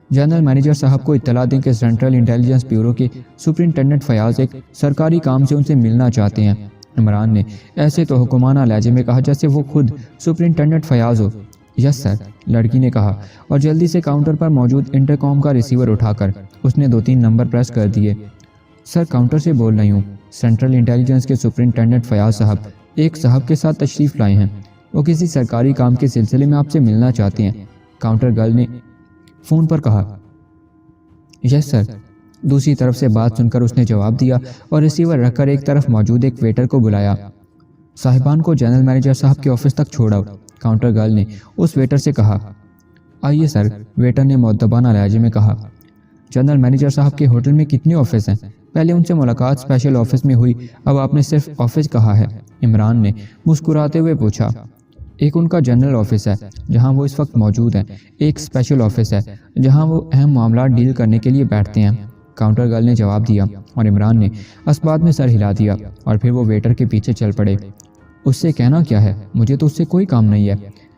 جنرل مینیجر صاحب کو اطلاع دیں کہ سینٹرل انٹیلیجنس بیورو کے سپرنٹینڈنٹ فیاض ایک سرکاری کام سے ان سے ملنا چاہتے ہیں۔ عمران نے ایسے تو حکمانہ لہجے میں کہا جیسے وہ خود سپرنٹینڈنٹ فیاض ہو۔ یس سر، لڑکی نے کہا اور جلدی سے کاؤنٹر پر موجود انٹرکام کا ریسیور اٹھا کر اس نے 2-3 نمبر پریس کر دیے۔ سر کاؤنٹر سے بول رہی ہوں، سینٹرل انٹیلیجنس کے سپرنٹینڈنٹ فیاض صاحب ایک صاحب کے ساتھ تشریف لائے ہیں، وہ کسی سرکاری کام کے سلسلے میں آپ سے ملنا چاہتے ہیں، کاؤنٹر گرل نے فون پر کہا۔ یس سر، دوسری طرف سے بات سن کر اس نے جواب دیا اور ریسیور رکھ کر ایک طرف موجود ایک ویٹر کو بلایا۔ صاحبان کو جنرل مینیجر صاحب کے آفس تک چھوڑاؤ، کاؤنٹر گرل نے اس ویٹر سے کہا۔ آئیے سر، ویٹر نے مؤدبانہ لہجے میں کہا۔ جنرل مینیجر صاحب کے ہوٹل میں کتنے آفس ہیں؟ پہلے ان سے ملاقات اسپیشل آفس میں ہوئی، اب آپ نے صرف آفس کہا ہے، عمران نے مسکراتے ہوئے پوچھا۔ ایک ان کا جنرل آفس ہے جہاں وہ اس وقت موجود ہیں، ایک اسپیشل آفس ہے جہاں وہ اہم معاملات ڈیل کرنے کے لیے بیٹھتے ہیں، کاؤنٹر گرل نے جواب دیا اور عمران نے اسبات میں سر ہلا دیا اور پھر وہ ویٹر کے پیچھے چل پڑے۔ اس سے کہنا کیا ہے، مجھے تو اس سے کوئی کام نہیں ہے،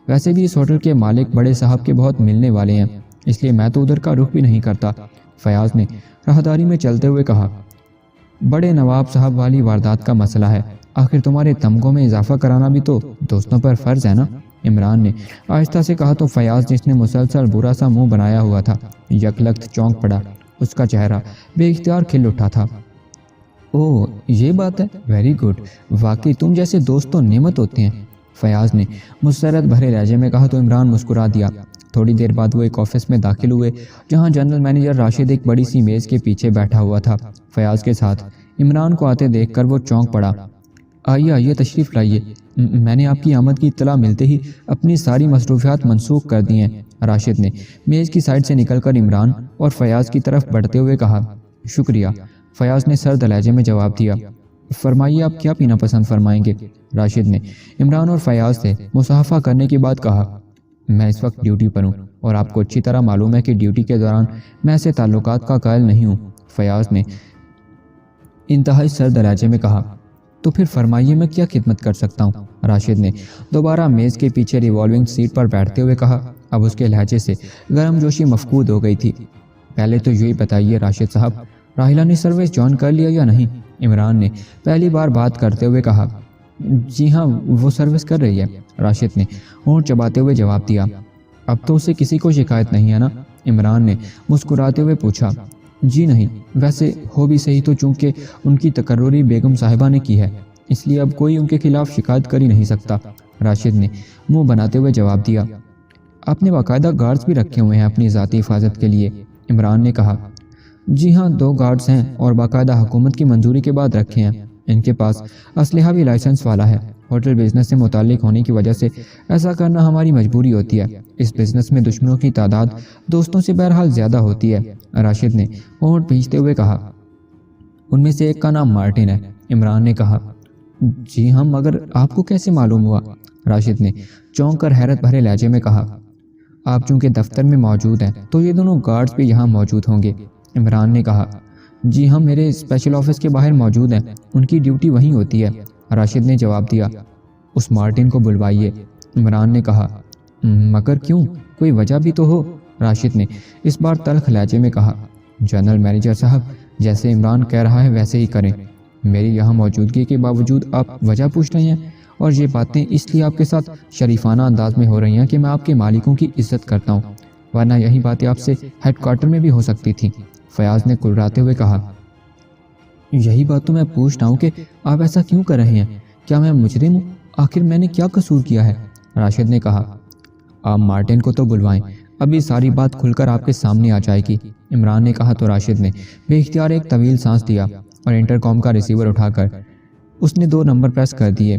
ویسے بھی اس ہوٹل کے مالک بڑے صاحب کے بہت ملنے والے ہیں، اس لیے میں تو ادھر کا رخ بھی نہیں کرتا، فیاض نے راہداری میں چلتے ہوئے کہا۔ بڑے نواب صاحب والی واردات کا مسئلہ ہے، آخر تمہارے تمغوں میں اضافہ کرانا بھی تو دوستوں پر فرض ہے نا، عمران نے آہستہ سے کہا تو فیاض جس نے مسلسل برا سا منہ بنایا ہوا تھا یکلخت چونک پڑا، اس کا چہرہ بے اختیار کھل اٹھا تھا۔ اوہ یہ بات ہے، ویری گڈ، واقعی تم جیسے دوست تو نعمت ہوتے ہیں، فیاض نے مسرت بھرے لہجے میں کہا تو عمران مسکرا دیا۔ تھوڑی دیر بعد وہ ایک آفس میں داخل ہوئے جہاں جنرل مینیجر راشد ایک بڑی سی میز کے پیچھے بیٹھا ہوا تھا فیاض کے ساتھ۔ عمران کو آتے دیکھ کر وہ چونک پڑا۔ آئیے آئیے، تشریف لائیے، میں نے آپ کی آمد کی اطلاع ملتے ہی اپنی ساری مصروفیات منسوخ کر دی ہیں، راشد نے میز کی سائڈ سے نکل کر عمران اور فیاض کی طرف بڑھتے ہوئے کہا۔ شکریہ، فیاض نے سرد لہجے میں جواب دیا۔ فرمائیے آپ کیا پینا پسند فرمائیں گے، راشد نے عمران اور فیاض سے مصافحہ کرنے کے بعد کہا۔ میں اس وقت ڈیوٹی پر ہوں اور آپ کو اچھی طرح معلوم ہے کہ ڈیوٹی کے دوران میں ایسے تعلقات کا قائل نہیں ہوں، فیاض نے انتہائی سرد لہجے میں کہا۔ تو پھر فرمائیے میں کیا خدمت کر سکتا ہوں، راشد نے دوبارہ میز کے پیچھے ریوالونگ سیٹ پر بیٹھتے ہوئے کہا۔ اب اس کے لہجے سے گرم جوشی مفقود ہو گئی تھی۔ پہلے تو یہی بتائیے راشد صاحب، راحلہ نے سروس جوائن کر لیا یا نہیں، عمران نے پہلی بار بات کرتے ہوئے کہا۔ جی ہاں، وہ سروس کر رہی ہے، راشد نے ہونٹ چباتے ہوئے جواب دیا۔ اب تو اسے کسی کو شکایت نہیں ہے نا، عمران نے مسکراتے ہوئے پوچھا۔ جی نہیں، ویسے ہو بھی صحیح تو چونکہ ان کی تقرری بیگم صاحبہ نے کی ہے، اس لیے اب کوئی ان کے خلاف شکایت کر ہی نہیں سکتا۔ راشد نے منہ بناتے ہوئے جواب دیا۔ آپ نے باقاعدہ گارڈز بھی رکھے ہوئے ہیں اپنی ذاتی حفاظت کے لیے؟ عمران نے کہا۔ جی ہاں، 2 گارڈز ہیں اور باقاعدہ حکومت کی منظوری کے بعد رکھے ہیں۔ ان کے پاس اسلحہ بھی لائسنس والا ہے۔ ہوٹل بزنس سے متعلق ہونے کی وجہ سے ایسا کرنا ہماری مجبوری ہوتی ہے۔ اس بزنس میں دشمنوں کی تعداد دوستوں سے بہرحال زیادہ ہوتی ہے، راشد نے ہونٹ بھینچتے ہوئے کہا۔ ان میں سے ایک کا نام مارٹن ہے، عمران نے کہا۔ جی ہاں، مگر آپ کو کیسے معلوم ہوا؟ راشد نے چونک کر حیرت بھرے لہجے میں کہا۔ آپ چونکہ دفتر میں موجود ہیں تو یہ دونوں گارڈز بھی یہاں موجود ہوں گے، عمران نے کہا۔ جی ہاں، میرے اسپیشل آفس کے باہر موجود ہیں، ان کی ڈیوٹی وہیں ہوتی ہے، راشد نے جواب دیا۔ اس مارٹن کو بلوائیے، عمران نے کہا۔ مگر کیوں؟ کوئی وجہ بھی تو ہو، راشد نے اس بار تلخ لہجے میں کہا۔ جنرل مینیجر صاحب، جیسے عمران کہہ رہا ہے ویسے ہی کریں۔ میری یہاں موجودگی کے باوجود آپ وجہ پوچھ رہے ہیں، اور یہ باتیں اس لیے آپ کے ساتھ شریفانہ انداز میں ہو رہی ہیں کہ میں آپ کے مالکوں کی عزت کرتا ہوں، ورنہ یہی باتیں آپ سے ہیڈ کوارٹر میں بھی ہو سکتی تھیں، فیاض نے کلراتے ہوئے کہا۔ یہی بات تو میں پوچھ رہا ہوں کہ آپ ایسا کیوں کر رہے ہیں؟ کیا میں مجرم ہوں؟ آخر میں نے کیا قصور کیا ہے؟ راشد نے کہا۔ آپ مارٹن کو تو بلوائیں، ابھی ساری بات کھل کر آپ کے سامنے آ جائے گی، عمران نے کہا تو راشد نے بے اختیار ایک طویل سانس لیا اور انٹر کام کا ریسیور اٹھا کر اس نے 2 نمبر پریس کر دیے۔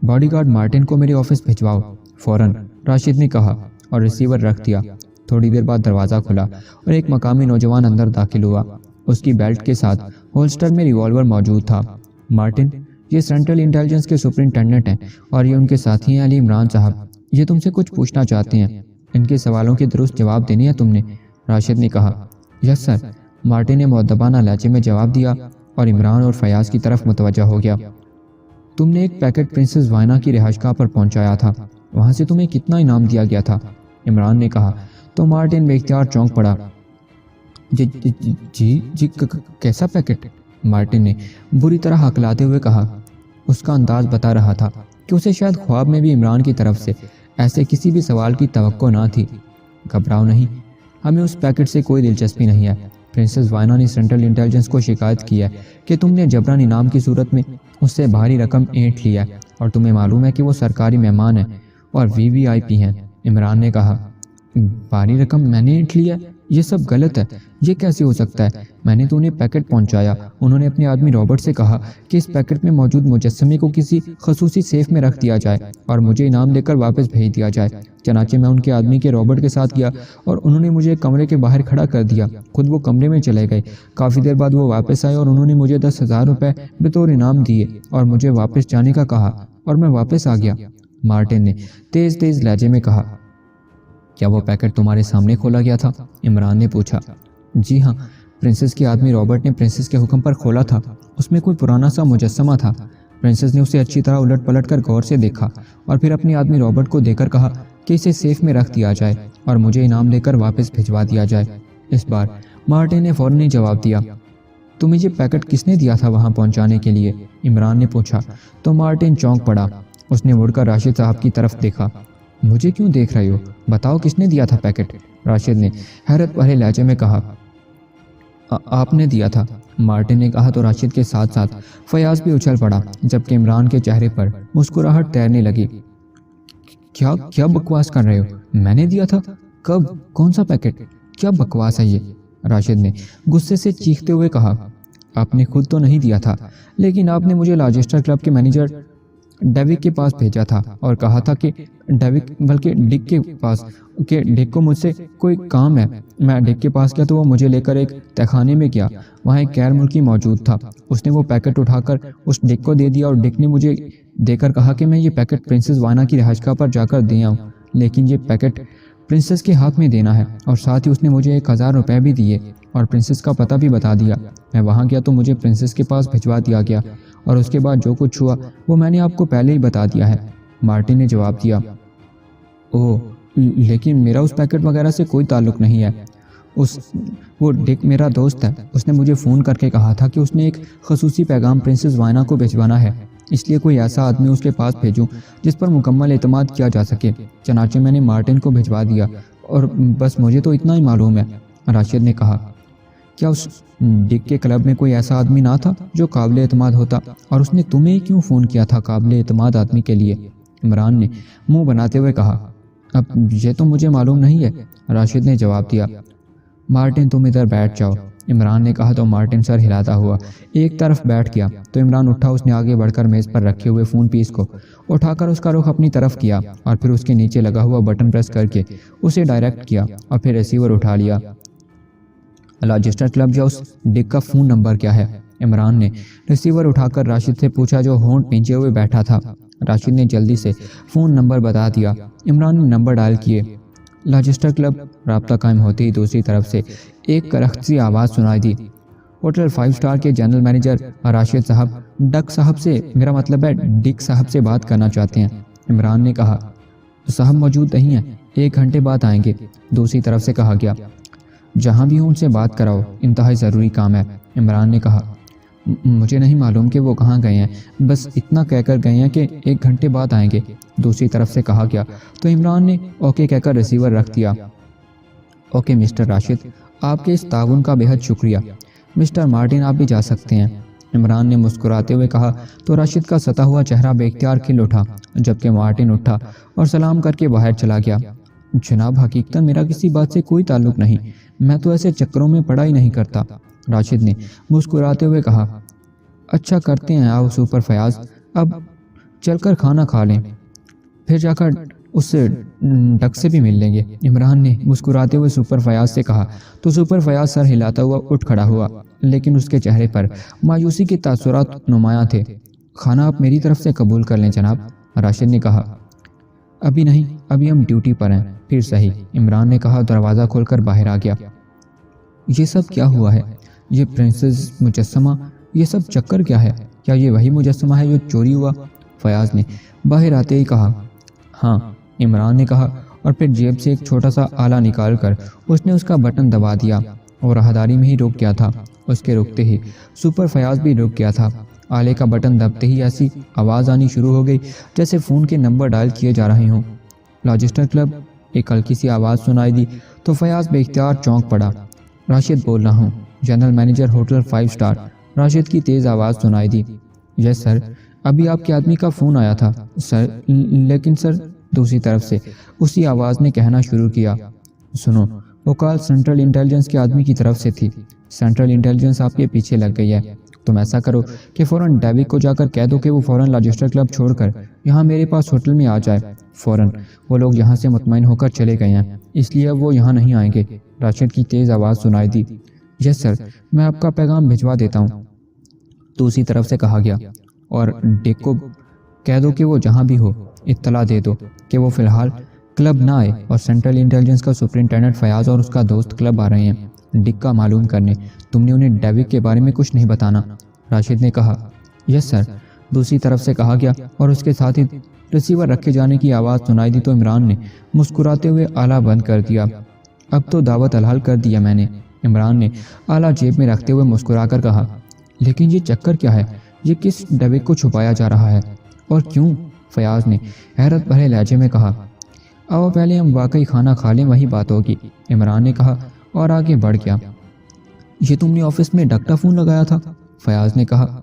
باڈی گارڈ مارٹن کو میرے آفس بھجواؤ فوراً، راشد نے کہا اور ریسیور رکھ دیا۔ تھوڑی دیر بعد دروازہ کھلا اور ایک مقامی نوجوان اندر داخل ہوا۔ اس کی بیلٹ کے ساتھ ہولسٹر میں ریوالور موجود تھا۔ مارٹن، یہ سینٹرل انٹیلیجنس کے سپرنٹینڈنٹ ہیں اور یہ ان کے ساتھی ہیں علی عمران صاحب، یہ تم سے کچھ پوچھنا چاہتے ہیں۔ ان کے سوالوں کے درست جواب دینے ہیں تم نے، راشد نے کہا۔ یس سر، مارٹن نے مؤدبانہ لہجے میں جواب دیا اور عمران اور فیاض کی طرف متوجہ ہو گیا۔ تم نے ایک پیکٹ پرنسس وائنا کی رہائش گاہ پر پہنچایا تھا، وہاں سے تمہیں کتنا انعام دیا گیا تھا؟ عمران نے کہا تو مارٹن بے اختیار چونک پڑا۔ جی کیسا پیکٹ؟ مارٹن نے بری طرح ہکلاتے ہوئے کہا۔ اس کا انداز بتا رہا تھا کہ اسے شاید خواب میں بھی عمران کی طرف سے ایسے کسی بھی سوال کی توقع نہ تھی۔ گھبراؤ نہیں، ہمیں اس پیکٹ سے کوئی دلچسپی نہیں ہے۔ پرنسس وائنا نے سینٹرل انٹیلیجنس کو شکایت کی ہے کہ تم نے جبراً انعام کی صورت میں اس سے بھاری رقم اینٹ لیا ہے، اور تمہیں معلوم ہے کہ وہ سرکاری مہمان ہیں اور VVIP ہیں، عمران نے کہا۔ بھاری رقم میں نے اینٹ لیا ہے؟ یہ سب غلط ہے، یہ کیسے ہو سکتا ہے؟ میں نے تو انہیں پیکٹ پہنچایا۔ انہوں نے اپنے آدمی رابرٹ سے کہا کہ اس پیکٹ میں موجود مجسمے کو کسی خصوصی سیف میں رکھ دیا جائے اور مجھے انعام دے کر واپس بھیج دیا جائے۔ چنانچہ میں ان کے آدمی کے رابرٹ کے ساتھ گیا اور انہوں نے مجھے کمرے کے باہر کھڑا کر دیا، خود وہ کمرے میں چلے گئے۔ کافی دیر بعد وہ واپس آئے اور انہوں نے مجھے 10,000 روپے بطور انعام دیے اور مجھے واپس جانے کا کہا، اور میں واپس آ گیا، مارٹن نے تیز لہجے میں کہا۔ کیا وہ پیکٹ تمہارے سامنے کھولا گیا تھا؟ عمران نے پوچھا۔ جی ہاں، پرنسس کے آدمی رابرٹ نے پرنسس کے حکم پر کھولا تھا۔ اس میں کوئی پرانا سا مجسمہ تھا۔ پرنسس نے اسے اچھی طرح الٹ پلٹ کر غور سے دیکھا اور پھر اپنے آدمی رابرٹ کو دے کر کہا کہ اسے سیف میں رکھ دیا جائے اور مجھے انعام دے کر واپس بھجوا دیا جائے۔ اس بار مارٹن نے فوراً جواب دیا۔ تمہیں یہ پیکٹ کس نے دیا تھا وہاں پہنچانے کے لیے؟ عمران نے پوچھا تو مارٹن چونک پڑا۔ اس نے مڑ کر راشد صاحب کی طرف دیکھا۔ مجھے کیوں دیکھ رہے ہو؟ بتاؤ کس نے دیا تھا پیکٹ؟ راشد نے حیرت بھرے لہجے میں کہا۔ آپ نے دیا تھا، مارٹن نے کہا تو راشد کے ساتھ ساتھ فیاض بھی اچھل پڑا، جبکہ عمران کے چہرے پر مسکراہٹ تیرنے لگی۔ کیا بکواس کر رہے ہو؟ میں نے دیا تھا؟ کب؟ کون سا پیکٹ؟ کیا بکواس ہے یہ؟ راشد نے غصے سے چیختے ہوئے کہا۔ آپ نے خود تو نہیں دیا تھا، لیکن آپ نے مجھے لاجسٹر کلب کے مینیجر ڈیوک کے پاس بھیجا تھا اور کہا تھا کہ ڈک کے پاس کہ ڈک کو مجھ سے کوئی کام ہے۔ میں ڈک کے پاس گیا تو وہ مجھے لے کر ایک تہخانے میں گیا، وہاں ایک غیر ملکی موجود تھا۔ اس نے وہ پیکٹ اٹھا کر اس ڈک کو دے دیا اور ڈک نے مجھے دے کر کہا کہ میں یہ پیکٹ پرنسس وائنا کی رہائش گاہ پر جا کر دے آؤں، لیکن یہ پیکٹ پرنسس کے ہاتھ میں دینا ہے، اور ساتھ ہی اس نے مجھے 1,000 روپے بھی دیے اور پرنسس کا پتہ بھی بتا دیا۔ میں وہاں گیا تو مجھے پرنسس کے پاس بھجوا دیا گیا، اور اس کے بعد جو کچھ ہوا وہ میں نے آپ کو پہلے ہی بتا دیا ہے، مارٹن نے جواب دیا۔ اوہ، لیکن میرا اس پیکٹ وغیرہ سے کوئی تعلق نہیں ہے۔ وہ ڈک میرا دوست ہے، اس نے مجھے فون کر کے کہا تھا کہ اس نے ایک خصوصی پیغام پرنسس وائنا کو بھجوانا ہے، اس لیے کوئی ایسا آدمی اس کے پاس بھیجوں جس پر مکمل اعتماد کیا جا سکے۔ چنانچہ میں نے مارٹن کو بھجوا دیا، اور بس مجھے تو اتنا ہی معلوم ہے، راشد نے کہا۔ کیا اس ڈک کے کلب میں کوئی ایسا آدمی نہ تھا جو قابل اعتماد ہوتا، اور اس نے تمہیں کیوں فون کیا تھا قابل اعتماد آدمی کے لیے؟ عمران نے منہ بناتے ہوئے کہا۔ اب یہ تو مجھے معلوم نہیں ہے، راشد نے جواب دیا۔ مارٹن تم ادھر بیٹھ جاؤ، عمران نے کہا تو مارٹن سر ہلاتا ہوا ایک طرف بیٹھ گیا تو عمران اٹھا۔ اس نے آگے بڑھ کر میز پر رکھے ہوئے فون پیس کو اٹھا کر اس کا رخ اپنی طرف کیا اور پھر اس کے نیچے لگا ہوا بٹن پریس کر کے اسے ڈائریکٹ کیا اور پھر ریسیور اٹھا لیا۔ لاجسٹر کلب ہاؤس ڈک کا فون نمبر کیا ہے؟ عمران نے ریسیور اٹھا کر راشد سے پوچھا جو ہونٹ پینچے ہوئے بیٹھا تھا۔ راشد نے جلدی سے فون نمبر بتا دیا۔ عمران نے نمبر ڈائل کیے۔ لاجسٹر کلب۔ رابطہ قائم ہوتے ہی دوسری طرف سے ایک کرخت سی آواز سنائی دی۔ ہوٹل 5 اسٹار کے جنرل مینیجر راشد صاحب ڈک صاحب سے، میرا مطلب ہے ڈک صاحب سے بات کرنا چاہتے ہیں۔ عمران نے کہا صاحب موجود نہیں ہیں، 1 گھنٹے بعد آئیں گے۔ دوسری طرف سے کہا گیا جہاں بھی ہوں ان سے بات کراؤ، انتہائی ضروری کام ہے۔ عمران نے کہا مجھے نہیں معلوم کہ وہ کہاں گئے ہیں، بس اتنا کہہ کر گئے ہیں کہ 1 گھنٹے بعد آئیں گے۔ دوسری طرف سے کہا گیا تو عمران نے اوکے کہہ کر ریسیور رکھ دیا۔ اوکے مسٹر راشد، آپ کے اس تعاون کا بہت شکریہ۔ مسٹر مارٹن آپ بھی جا سکتے ہیں، عمران نے مسکراتے ہوئے کہا تو راشد کا ستا ہوا چہرہ بے اختیار کھل اٹھا، جبکہ مارٹن اٹھا اور سلام کر کے باہر چلا گیا۔ جناب حقیقتاً میرا کسی بات سے کوئی تعلق نہیں، میں تو ایسے چکروں میں پڑا ہی نہیں کرتا، راشد نے مسکراتے ہوئے کہا۔ اچھا کرتے ہیں آؤ سپر فیاض، اب چل کر کھانا کھا لیں، پھر جا کر اس سے ڈک سے بھی مل لیں گے، عمران نے مسکراتے ہوئے سپر فیاض سے کہا تو سپر فیاض سر ہلاتا ہوا اٹھ کھڑا ہوا، لیکن اس کے چہرے پر مایوسی کے تاثرات نمایاں تھے۔ کھانا آپ میری طرف سے قبول کر لیں جناب، راشد نے کہا۔ ابھی نہیں، ابھی ہم ڈیوٹی پر ہیں۔ پھر صحیح، عمران نے کہا، دروازہ کھول کر باہر آ گیا۔ یہ سب کیا ہوا ہے؟ یہ پرنسس مجسمہ، یہ سب چکر کیا ہے؟ کیا یہ وہی مجسمہ ہے جو چوری ہوا؟ فیاض نے باہر آتے ہی کہا۔ ہاں، عمران نے کہا اور پھر جیب سے ایک چھوٹا سا آلہ نکال کر اس نے اس کا بٹن دبا دیا اور راہداری میں ہی رک گیا تھا۔ اس کے رکتے ہی سپر فیاض بھی رک گیا تھا۔ آلے کا بٹن دبتے ہی ایسی آواز آنی شروع ہو گئی جیسے فون کے نمبر ڈائل کیے جا رہے ہوں۔ لاجسٹر کلب، ایک ہلکی سی آواز سنائی دی تو فیاض بے اختیار چونک پڑا۔ راشد بول رہا ہوں، general manager hotel 5 star, Rashid کی تیز آواز سنائی دی۔ یس سر، ابھی آپ کے آدمی کا فون آیا تھا سر، لیکن سر، دوسری طرف سے اسی آواز نے کہنا شروع کیا۔ سنو، وہ کال سینٹرل انٹیلیجنس کے آدمی کی طرف سے تھی، سینٹرل انٹیلیجنس آپ کے پیچھے لگ گئی ہے۔ تم ایسا کرو کہ فوراً ڈیوک کو جا کر کہہ دو کہ وہ فوراً لاجسٹر کلب چھوڑ کر یہاں میرے پاس ہوٹل میں آ جائے، فوراً۔ وہ لوگ یہاں سے مطمئن ہو کر چلے گئے ہیں، اس لیے اب وہ یہاں نہیں آئیں گے، راشد کی تیز آواز سنائی دی۔ یس سر، میں آپ کا پیغام بھجوا دیتا ہوں، دوسری طرف سے کہا گیا۔ اور ڈیک کو کہہ دو کہ وہ جہاں بھی ہو اطلاع دے دو کہ وہ فی الحال کلب نہ آئے، اور سینٹرل انٹیلیجنس کا سپرنٹینڈنٹ فیاض اور اس کا دوست کلب آ رہے ہیں ڈک کا معلوم کرنے۔ تم نے انہیں ڈیوک کے بارے میں کچھ نہیں بتانا، راشد نے کہا۔ یس سر، دوسری طرف سے کہا گیا، اور اس کے ساتھ ہی ریسیور رکھے جانے کی آواز سنائی دی تو عمران نے مسکراتے ہوئے آلہ بند کر دیا۔ اب تو دعوت الحال کر دیا میں نے، عمران نے آلہ جیب میں رکھتے ہوئے مسکرا کر کہا۔ لیکن یہ چکر کیا ہے؟ یہ کس ڈیوک کو چھپایا جا رہا ہے اور کیوں؟ فیاض نے حیرت بھرے لہجے میں کہا۔ آؤ پہلے ہم واقعی کھانا کھا لیں، وہی بات ہوگی، عمران نے کہا اور آگے بڑھ گیا۔ یہ تم نے آفس میں ڈک کا فون لگایا تھا؟ فیاض نے کہا۔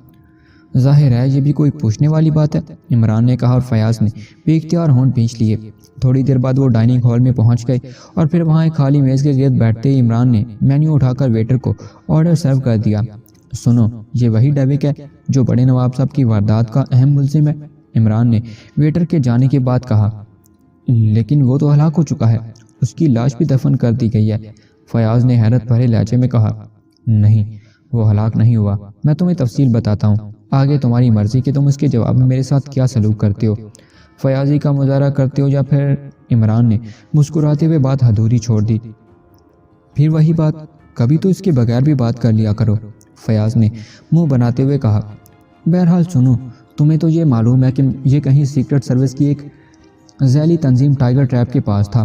ظاہر ہے یہ بھی کوئی پوچھنے والی بات ہے، عمران نے کہا، اور فیاض نے بے اختیار ہونٹ بھینچ لیے۔ تھوڑی دیر بعد وہ ڈائننگ ہال میں پہنچ گئے اور پھر وہاں ایک خالی میز کے گرد بیٹھتے ہی عمران نے مینیو اٹھا کر ویٹر کو آرڈر سرو کر دیا۔ سنو، یہ وہی ڈیوک ہے جو بڑے نواب صاحب کی واردات کا اہم ملزم ہے، عمران نے ویٹر کے جانے کے بعد کہا۔ لیکن وہ تو ہلاک ہو چکا ہے، اس کی لاش بھی دفن کر دی گئی ہے، فیاض نے حیرت بھرے لہجے میں کہا۔ نہیں، وہ ہلاک نہیں ہوا، میں تمہیں تفصیل بتاتا ہوں، آگے تمہاری مرضی کہ تم اس کے جواب میں میرے ساتھ کیا سلوک کرتے ہو، فیاضی کا مظاہرہ کرتے ہو یا پھر، عمران نے مسکراتے ہوئے بات ادھوری چھوڑ دی۔ پھر وہی بات، کبھی تو اس کے بغیر بھی بات کر لیا کرو، فیاض نے منہ بناتے ہوئے کہا۔ بہرحال سنو، تمہیں تو یہ معلوم ہے کہ یہ کہیں سیکرٹ سروس کی ایک ذیلی تنظیم ٹائیگر ٹریپ کے پاس تھا۔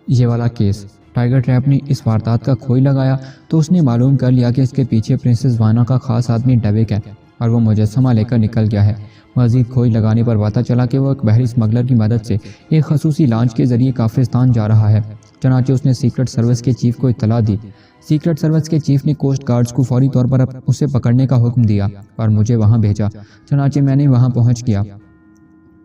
یہ والا کیس ٹائیگر ٹریپ نے اس واردات کا کھوئی لگایا تو اس نے معلوم کر لیا کہ اس کے پیچھے پرنسس وانا کا خاص آدمی ڈیوک ہے اور وہ مجسمہ لے کر نکل گیا ہے۔ مزید کھوئی لگانے پر پتہ چلا کہ وہ ایک بحری اسمگلر کی مدد سے ایک خصوصی لانچ کے ذریعے کافرستان جا رہا ہے، چنانچہ اس نے سیکرٹ سروس کے چیف کو اطلاع دی۔ سیکرٹ سروس کے چیف نے کوسٹ گارڈز کو فوری طور پر اسے پکڑنے کا حکم دیا اور مجھے وہاں بھیجا۔ چنانچہ میں نے وہاں پہنچ گیا۔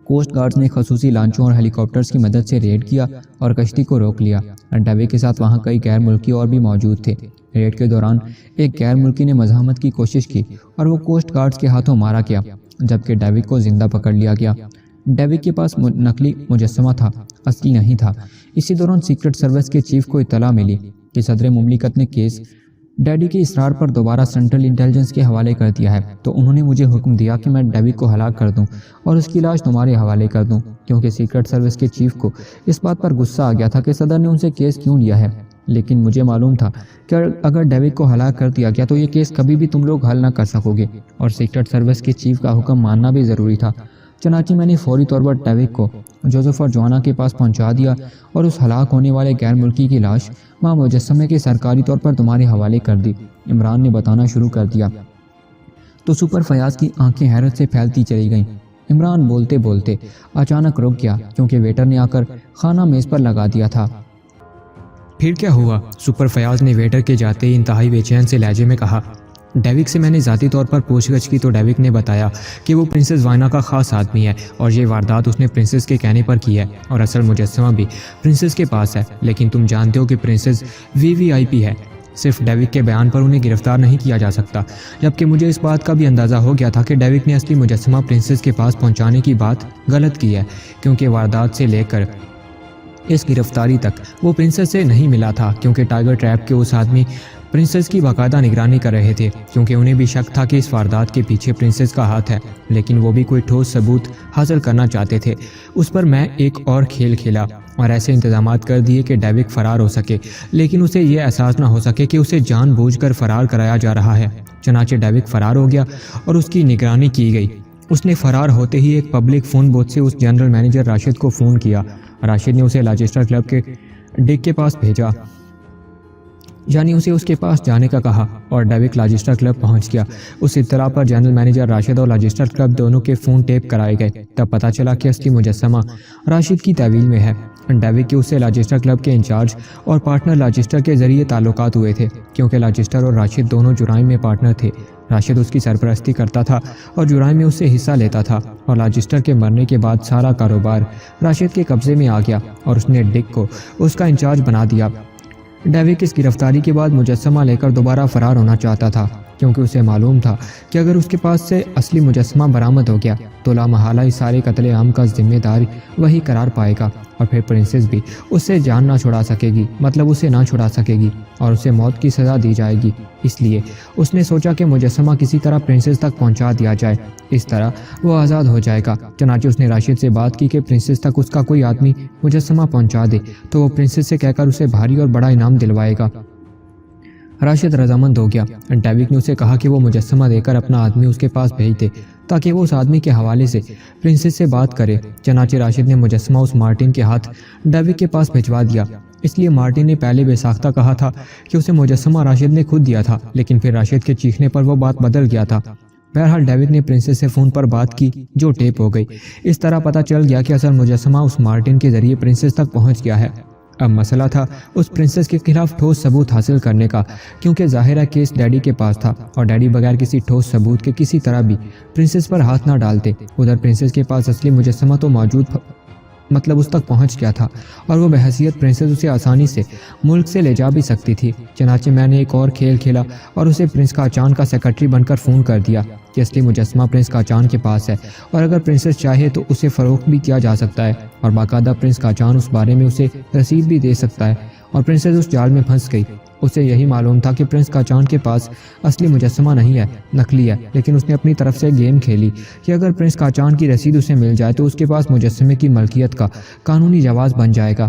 کوسٹ گارڈز نے خصوصی لانچوں اور ہیلی کاپٹرز کی مدد سے ریڈ کیا اور کشتی کو روک لیا۔ ڈیوک کے ساتھ وہاں کئی غیر ملکی اور بھی موجود تھے۔ ریڈ کے دوران ایک غیر ملکی نے مزاحمت کی کوشش کی اور وہ کوسٹ گارڈز کے ہاتھوں مارا گیا، جبکہ ڈیوک کو زندہ پکڑ لیا گیا۔ ڈیوک کے پاس نقلی مجسمہ تھا، اصلی نہیں تھا۔ اسی دوران سیکرٹ سروس کے چیف کو اطلاع ملی کہ صدر مملکت نے کیس ڈیڈی کے اصرار پر دوبارہ سینٹرل انٹیلیجنس کے حوالے کر دیا ہے، تو انہوں نے مجھے حکم دیا کہ میں ڈیوک کو ہلاک کر دوں اور اس کی لاش تمہارے حوالے کر دوں، کیونکہ سیکرٹ سروس کے چیف کو اس بات پر غصہ آ گیا تھا کہ صدر نے ان سے کیس کیوں لیا ہے۔ لیکن مجھے معلوم تھا کہ اگر ڈیوک کو ہلاک کر دیا گیا تو یہ کیس کبھی بھی تم لوگ حل نہ کر سکو گے، اور سیکرٹ سروس کے چیف کا حکم ماننا بھی ضروری تھا۔ چنانچہ میں نے فوری طور پر ڈیوک کو جوزف اور جوانا کے پاس پہنچا دیا اور اس ہلاک ہونے والے غیر ملکی کی لاش ماں مجسمے کے سرکاری طور پر تمہارے حوالے کر دی۔ عمران نے بتانا شروع کر دیا تو سپر فیاض کی آنکھیں حیرت سے پھیلتی چلی گئیں۔ عمران بولتے بولتے اچانک رک گیا کیونکہ ویٹر نے آ کر کھانا میز پر لگا دیا تھا۔ پھر کیا ہوا؟ سپر فیاض نے ویٹر کے جاتے ہی انتہائی بے چین سے لہجے میں کہا۔ ڈیوک سے میں نے ذاتی طور پر پوچھ گچھ کی تو ڈیوک نے بتایا کہ وہ پرنسس وائنا کا خاص آدمی ہے اور یہ واردات اس نے پرنسس کے کہنے پر کی ہے، اور اصل مجسمہ بھی پرنسس کے پاس ہے۔ لیکن تم جانتے ہو کہ پرنسس VVIP ہے، صرف ڈیوک کے بیان پر انہیں گرفتار نہیں کیا جا سکتا، جبکہ مجھے اس بات کا بھی اندازہ ہو گیا تھا کہ ڈیوک نے اصلی مجسمہ پرنسس کے پاس پہنچانے کی بات غلط کی ہے، کیونکہ واردات سے لے کر اس گرفتاری تک وہ پرنسس سے نہیں ملا تھا، کیونکہ ٹائیگر ٹریپ کے اس آدمی پرنسس کی باقاعدہ نگرانی کر رہے تھے، کیونکہ انہیں بھی شک تھا کہ اس واردات کے پیچھے پرنسس کا ہاتھ ہے، لیکن وہ بھی کوئی ٹھوس ثبوت حاصل کرنا چاہتے تھے۔ اس پر میں ایک اور کھیل کھیلا اور ایسے انتظامات کر دیے کہ ڈیوک فرار ہو سکے، لیکن اسے یہ احساس نہ ہو سکے کہ اسے جان بوجھ کر فرار کرایا جا رہا ہے۔ چنانچہ ڈیوک فرار ہو گیا اور اس کی نگرانی کی گئی۔ اس نے فرار ہوتے ہی ایک پبلک فون بوتھ سے اس جنرل مینیجر راشد کو فون کیا۔ راشد نے اسے لاجسٹر کلب کے ڈگ کے پاس بھیجا، یعنی اسے اس کے پاس جانے کا کہا، اور ڈیوک لاجسٹر کلب پہنچ گیا۔ اس اطلاع پر جنرل مینیجر راشد اور لاجسٹر کلب دونوں کے فون ٹیپ کرائے گئے۔ تب پتہ چلا کہ اصلی مجسمہ راشد کی تحویل میں ہے۔ ڈیوک کے اس سے لاجسٹر کلب کے انچارج اور پارٹنر لاجسٹر کے ذریعے تعلقات ہوئے تھے، کیونکہ لاجسٹر اور راشد دونوں جرائم میں پارٹنر تھے۔ راشد اس کی سرپرستی کرتا تھا اور جرائم میں اس سے حصہ لیتا تھا، اور لاجسٹر کے مرنے کے بعد سارا کاروبار راشد کے قبضے میں آ گیا اور اس نے ڈک کو اس کا انچارج بنا دیا۔ ڈیوک اس گرفتاری کے بعد مجسمہ لے کر دوبارہ فرار ہونا چاہتا تھا، کیونکہ اسے معلوم تھا کہ اگر اس کے پاس سے اصلی مجسمہ برآمد ہو گیا تو لامحالہ اس سارے قتل عام کا ذمہ دار وہی قرار پائے گا، اور پھر پرنسس بھی اس سے جان نہ چھڑا سکے گی، مطلب اسے نہ چھڑا سکے گی، اور اسے موت کی سزا دی جائے گی۔ اس لیے اس نے سوچا کہ مجسمہ کسی طرح پرنسس تک پہنچا دیا جائے، اس طرح وہ آزاد ہو جائے گا۔ چنانچہ اس نے راشد سے بات کی کہ پرنسس تک اس کا کوئی آدمی مجسمہ پہنچا دے تو وہ پرنسس سے کہہ کر اسے بھاری اور بڑا انعام دلوائے گا۔ راشد رضامند ہو گیا۔ ڈیوک نے اسے کہا کہ وہ مجسمہ دے کر اپنا آدمی اس کے پاس بھیج دے تاکہ وہ اس آدمی کے حوالے سے پرنسس سے بات کرے۔ چنانچہ راشد نے مجسمہ اس مارٹن کے ہاتھ ڈیوک کے پاس بھجوا دیا۔ اس لیے مارٹن نے پہلے بے ساختہ کہا تھا کہ اسے مجسمہ راشد نے خود دیا تھا، لیکن پھر راشد کے چیخنے پر وہ بات بدل گیا تھا۔ بہرحال ڈیوک نے پرنسس سے فون پر بات کی جو ٹیپ ہو گئی۔ اس طرح پتہ چل گیا کہ اصل مجسمہ اس مارٹن کے ذریعے پرنسس تک پہنچ گیا ہے۔ اب مسئلہ تھا اس پرنسس کے خلاف ٹھوس ثبوت حاصل کرنے کا، کیونکہ ظاہر ہے کیس ڈیڈی کے پاس تھا اور ڈیڈی بغیر کسی ٹھوس ثبوت کے کسی طرح بھی پرنسس پر ہاتھ نہ ڈالتے۔ ادھر پرنسس کے پاس اصلی مجسمہ تو موجود مطلب اس تک پہنچ گیا تھا، اور وہ بحیثیت پرنسس اسے آسانی سے ملک سے لے جا بھی سکتی تھی۔ چنانچہ میں نے ایک اور کھیل کھیلا اور اسے پرنس کاچان کا سیکرٹری بن کر فون کر دیا کہ اصلی مجسمہ پرنس کاچان کے پاس ہے، اور اگر پرنسس چاہے تو اسے فروخت بھی کیا جا سکتا ہے، اور باقاعدہ پرنس کاچان اس بارے میں اسے رسید بھی دے سکتا ہے۔ اور پرنسس اس جال میں پھنس گئی۔ اسے یہی معلوم تھا کہ پرنس کاچان کے پاس اصلی مجسمہ نہیں ہے، نقلی ہے، لیکن اس نے اپنی طرف سے گیم کھیلی کہ اگر پرنس کاچان کی رسید اسے مل جائے تو اس کے پاس مجسمے کی ملکیت کا قانونی جواز بن جائے گا۔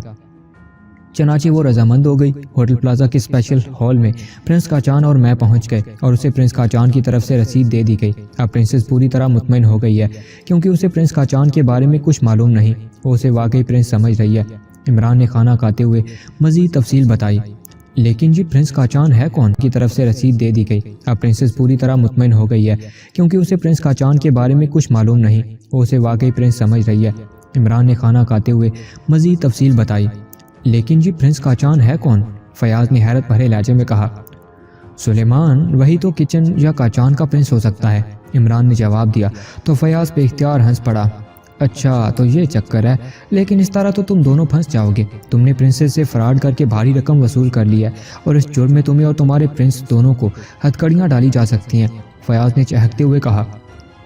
چنانچہ وہ رضامند ہو گئی۔ ہوٹل پلازا کے اسپیشل ہال میں پرنس کاچان اور میں پہنچ گئے اور اسے پرنس کاچان کی طرف سے رسید دے دی گئی۔ اب پرنسس پوری طرح مطمئن ہو گئی ہے، کیونکہ اسے پرنس کاچان کے بارے میں کچھ معلوم نہیں، وہ اسے واقعی پرنس سمجھ رہی ہے۔ عمران نے کھانا کھاتے ہوئے مزید تفصیل بتائی۔ لیکن جی پرنس کاچان ہے کون؟ کی طرف سے رسید دے دی گئی۔ اب پرنسس پوری طرح مطمئن ہو گئی ہے، کیونکہ اسے پرنس کاچان کے بارے میں کچھ معلوم نہیں، وہ اسے واقعی پرنس سمجھ رہی ہے۔ عمران نے کھانا کھاتے ہوئے مزید تفصیل بتائی۔ لیکن جی پرنس کاچان ہے کون؟ فیاض نے حیرت بھرے لہجے میں کہا۔ سلیمان وہی تو کچن یا کاچان کا پرنس ہو سکتا ہے، عمران نے جواب دیا تو فیاض بے اختیار ہنس پڑا۔ اچھا تو یہ چکر ہے، لیکن اس طرح تو تم دونوں پھنس جاؤ گے۔ تم نے پرنسس سے فراڈ کر کے بھاری رقم وصول کر لی ہے، اور اس جرم میں تمہیں اور تمہارے پرنس دونوں کو ہتھکڑیاں ڈالی جا سکتی ہیں، فیاض نے چہکتے ہوئے کہا۔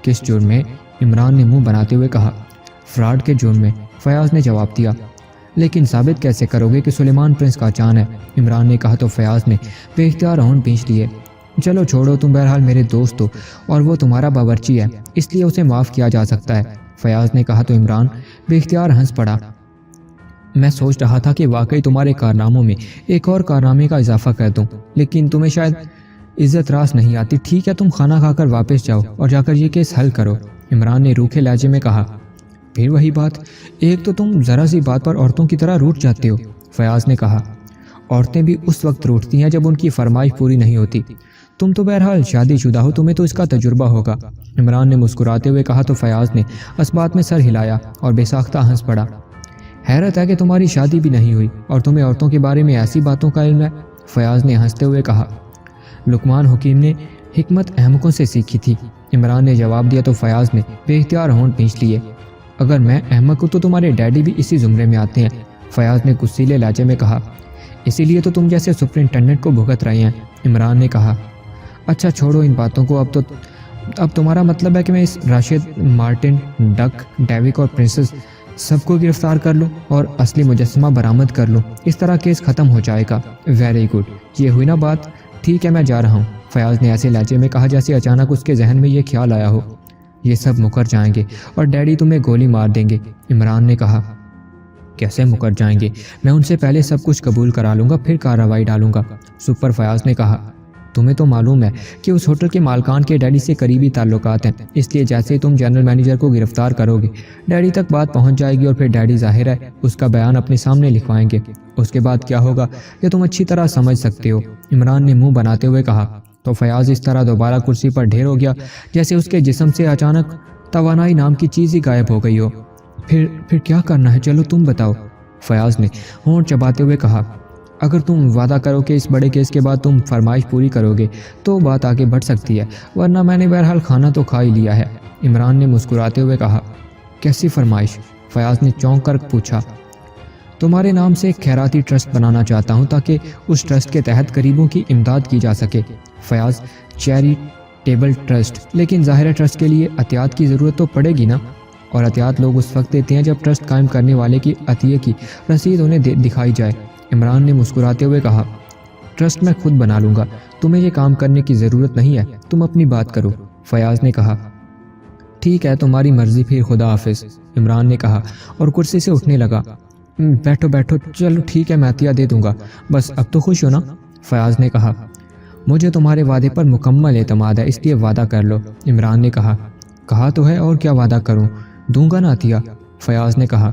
کس جرم میں؟ عمران نے منہ بناتے ہوئے کہا۔ فراڈ کے جرم میں، فیاض نے جواب دیا۔ لیکن ثابت کیسے کرو گے کہ سلیمان پرنس کاچان ہے؟ عمران نے کہا تو فیاض نے بے اختیار ہونٹ کھینچ لیے۔ چلو چھوڑو، تم بہرحال میرے دوست ہو اور وہ تمہارا باورچی ہے، اس لیے اسے معاف کیا جا سکتا ہے، فیاض نے کہا تو عمران بے اختیار ہنس پڑا۔ میں سوچ رہا تھا کہ واقعی تمہارے کارناموں میں ایک اور کارنامے کا اضافہ کر دوں، لیکن تمہیں شاید عزت راس نہیں آتی۔ ٹھیک ہے، تم کھانا کھا کر واپس جاؤ اور جا کر یہ کیس حل کرو، عمران نے روکھے لہجے میں کہا۔ پھر وہی بات، ایک تو تم ذرا سی بات پر عورتوں کی طرح روٹھ جاتے ہو، فیاض نے کہا۔ عورتیں بھی اس وقت روٹھتی ہیں جب ان کی فرمائش پوری نہیں ہوتی۔ تم تو بہرحال شادی شدہ ہو، تمہیں تو اس کا تجربہ ہوگا، عمران نے مسکراتے ہوئے کہا تو فیاض نے اس بات میں سر ہلایا اور بے ساختہ ہنس پڑا۔ حیرت ہے کہ تمہاری شادی بھی نہیں ہوئی اور تمہیں عورتوں کے بارے میں ایسی باتوں کا علم ہے، فیاض نے ہنستے ہوئے کہا۔ لقمان حکیم نے حکمت احمقوں سے سیکھی تھی، عمران نے جواب دیا تو فیاض نے بے اختیار ہونٹ کھینچ لیے۔ اگر میں احمق ہوں تو تمہارے ڈیڈی بھی اسی زمرے میں آتے ہیں، فیاض نے غصیلے لہجے میں کہا۔ اسی لیے تو تم جیسے سپرنٹینڈنٹ کو بھگت رہے ہیں، عمران نے کہا۔ اچھا چھوڑو ان باتوں کو، اب تمہارا مطلب ہے کہ میں اس راشد، مارٹن، ڈک، ڈیوک اور پرنسس سب کو گرفتار کر لوں اور اصلی مجسمہ برآمد کر لوں، اس طرح کیس ختم ہو جائے گا۔ ویری گڈ، یہ ہوئی نا بات، ٹھیک ہے میں جا رہا ہوں، فیاض نے ایسے لہجے میں کہا جیسے اچانک اس کے ذہن میں یہ خیال آیا ہو۔ یہ سب مکر جائیں گے اور ڈیڈی تمہیں گولی مار دیں گے، عمران نے کہا۔ کیسے مکر جائیں گے؟ میں ان سے پہلے سب کچھ قبول کرا لوں گا، پھر کارروائی ڈالوں گا، سپر فیاض نے کہا۔ تمہیں تو معلوم ہے کہ اس ہوٹل کے مالکان کے ڈیڈی سے قریبی تعلقات ہیں، اس لیے جیسے ہی تم جنرل مینیجر کو گرفتار کرو گے ڈیڈی تک بات پہنچ جائے گی اور پھر ڈیڈی ظاہر ہے اس کا بیان اپنے سامنے لکھوائیں گے۔ اس کے بعد کیا ہوگا یہ تم اچھی طرح سمجھ سکتے ہو، عمران نے منہ بناتے ہوئے کہا تو فیاض اس طرح دوبارہ کرسی پر ڈھیر ہو گیا جیسے اس کے جسم سے اچانک توانائی نام کی چیز ہی غائب ہو گئی ہو۔ پھر کیا کرنا ہے؟ چلو تم بتاؤ، فیاض نے ہونٹ چباتے ہوئے کہا۔ اگر تم وعدہ کرو کہ اس بڑے کیس کے بعد تم فرمائش پوری کرو گے تو بات آگے بڑھ سکتی ہے، ورنہ میں نے بہرحال کھانا تو کھا ہی لیا ہے، عمران نے مسکراتے ہوئے کہا۔ کیسی فرمائش؟ فیاض نے چونک کر پوچھا۔ تمہارے نام سے ایک خیراتی ٹرسٹ بنانا چاہتا ہوں تاکہ اس ٹرسٹ کے تحت غریبوں کی امداد کی جا سکے، فیاض، چیریٹیبل ٹرسٹ، لیکن ظاہر ٹرسٹ کے لیے عطیات کی ضرورت تو پڑے گی نا، اور عطیات لوگ اس وقت دیتے ہیں جب ٹرسٹ قائم کرنے والے کی عطیے کی رسید انہیں دکھائی جائے، عمران نے مسکراتے ہوئے کہا۔ ٹرسٹ میں خود بنا لوں گا، تمہیں یہ کام کرنے کی ضرورت نہیں ہے، تم اپنی بات کرو، فیاض نے کہا۔ ٹھیک ہے تمہاری مرضی، پھر خدا حافظ، عمران نے کہا اور کرسی سے اٹھنے لگا۔ بیٹھو، چلو ٹھیک ہے میں عطیہ دے دوں گا، بس اب تو خوش ہو نا، فیاض نے کہا۔ مجھے تمہارے وعدے پر مکمل اعتماد ہے، اس لیے وعدہ کر لو، عمران نے کہا۔ کہا تو ہے، اور کیا وعدہ کروں، دوں گا نا عطیہ، فیاض نے کہا۔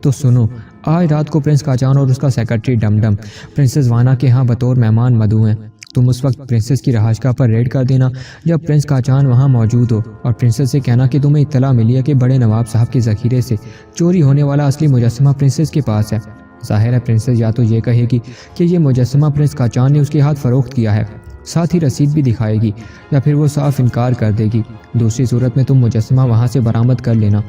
تو سنو، آج رات کو پرنس کاچان اور اس کا سیکرٹری ڈم ڈم پرنسس وانا کے ہاں بطور مہمان مدعو ہیں، تم اس وقت پرنسس کی رہائشگاہ پر ریڈ کر دینا جب پرنس کاچان وہاں موجود ہو، اور پرنسس سے کہنا کہ تمہیں اطلاع ملی ہے کہ بڑے نواب صاحب کے ذخیرے سے چوری ہونے والا اصلی مجسمہ پرنسس کے پاس ہے۔ ظاہر ہے پرنسس یا تو یہ کہے گی کہ یہ مجسمہ پرنس کاچان نے اس کے ہاتھ فروخت کیا ہے، ساتھ ہی رسید بھی دکھائے گی، یا پھر وہ صاف انکار کر دے گی۔ دوسری صورت میں تم مجسمہ وہاں سے برآمد کر لینا،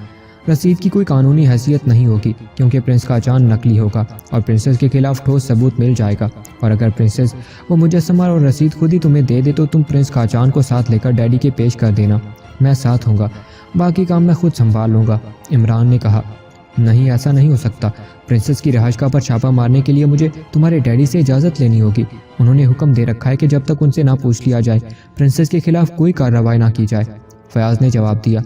رسید کی کوئی قانونی حیثیت نہیں ہوگی کیونکہ پرنس کاچان نقلی ہوگا اور پرنسس کے خلاف ٹھوس ثبوت مل جائے گا، اور اگر پرنسس وہ مجسمہ اور رسید خود ہی تمہیں دے دے تو تم پرنس کاچان کو ساتھ لے کر ڈیڈی کے پیش کر دینا، میں ساتھ ہوں گا، باقی کام میں خود سنبھال لوں گا، عمران نے کہا۔ نہیں، ایسا نہیں ہو سکتا، پرنسس کی رہائشگاہ پر چھاپا مارنے کے لیے مجھے تمہارے ڈیڈی سے اجازت لینی ہوگی، انہوں نے حکم دے رکھا ہے کہ جب تک ان سے نہ پوچھ لیا جائے پرنسس کے خلاف کوئی کارروائی نہ کی جائے، فیاض نے جواب دیا۔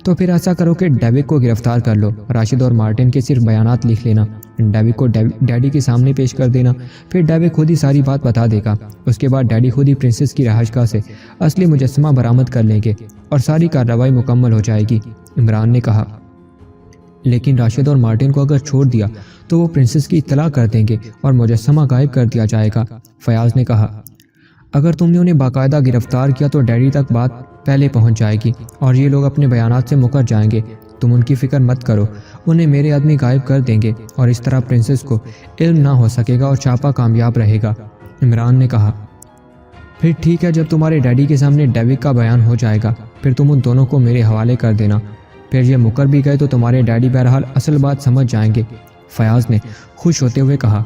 تو پھر ایسا کرو کہ ڈیوک کو گرفتار کر لو، راشد اور مارٹن کے صرف بیانات لکھ لینا، ڈیوک کو ڈیڈی کے سامنے پیش کر دینا، پھر ڈیوک خود ہی ساری بات بتا دے گا، اس کے بعد ڈیڈی خود ہی پرنسس کی رہائشگاہ سے اصلی مجسمہ برآمد کر لیں گے اور ساری کارروائی مکمل ہو جائے گی، عمران نے کہا۔ لیکن راشد اور مارٹن کو اگر چھوڑ دیا تو وہ پرنسس کی اطلاع کر دیں گے اور مجسمہ غائب کر دیا جائے گا، فیاض نے کہا۔ اگر تم نے انہیں باقاعدہ گرفتار کیا تو ڈیڈی تک بات پہلے پہنچ جائے گی اور یہ لوگ اپنے بیانات سے مکر جائیں گے، تم ان کی فکر مت کرو، انہیں میرے آدمی غائب کر دیں گے اور اس طرح پرنسس کو علم نہ ہو سکے گا اور چھاپا کامیاب رہے گا، عمران نے کہا۔ پھر ٹھیک ہے، جب تمہارے ڈیڈی کے سامنے ڈیوک کا بیان ہو جائے گا پھر تم ان دونوں کو میرے حوالے کر دینا۔ پھر یہ مکر بھی گئے تو تمہارے ڈیڈی بہرحال اصل بات سمجھ جائیں گے، فیاض نے خوش ہوتے ہوئے کہا۔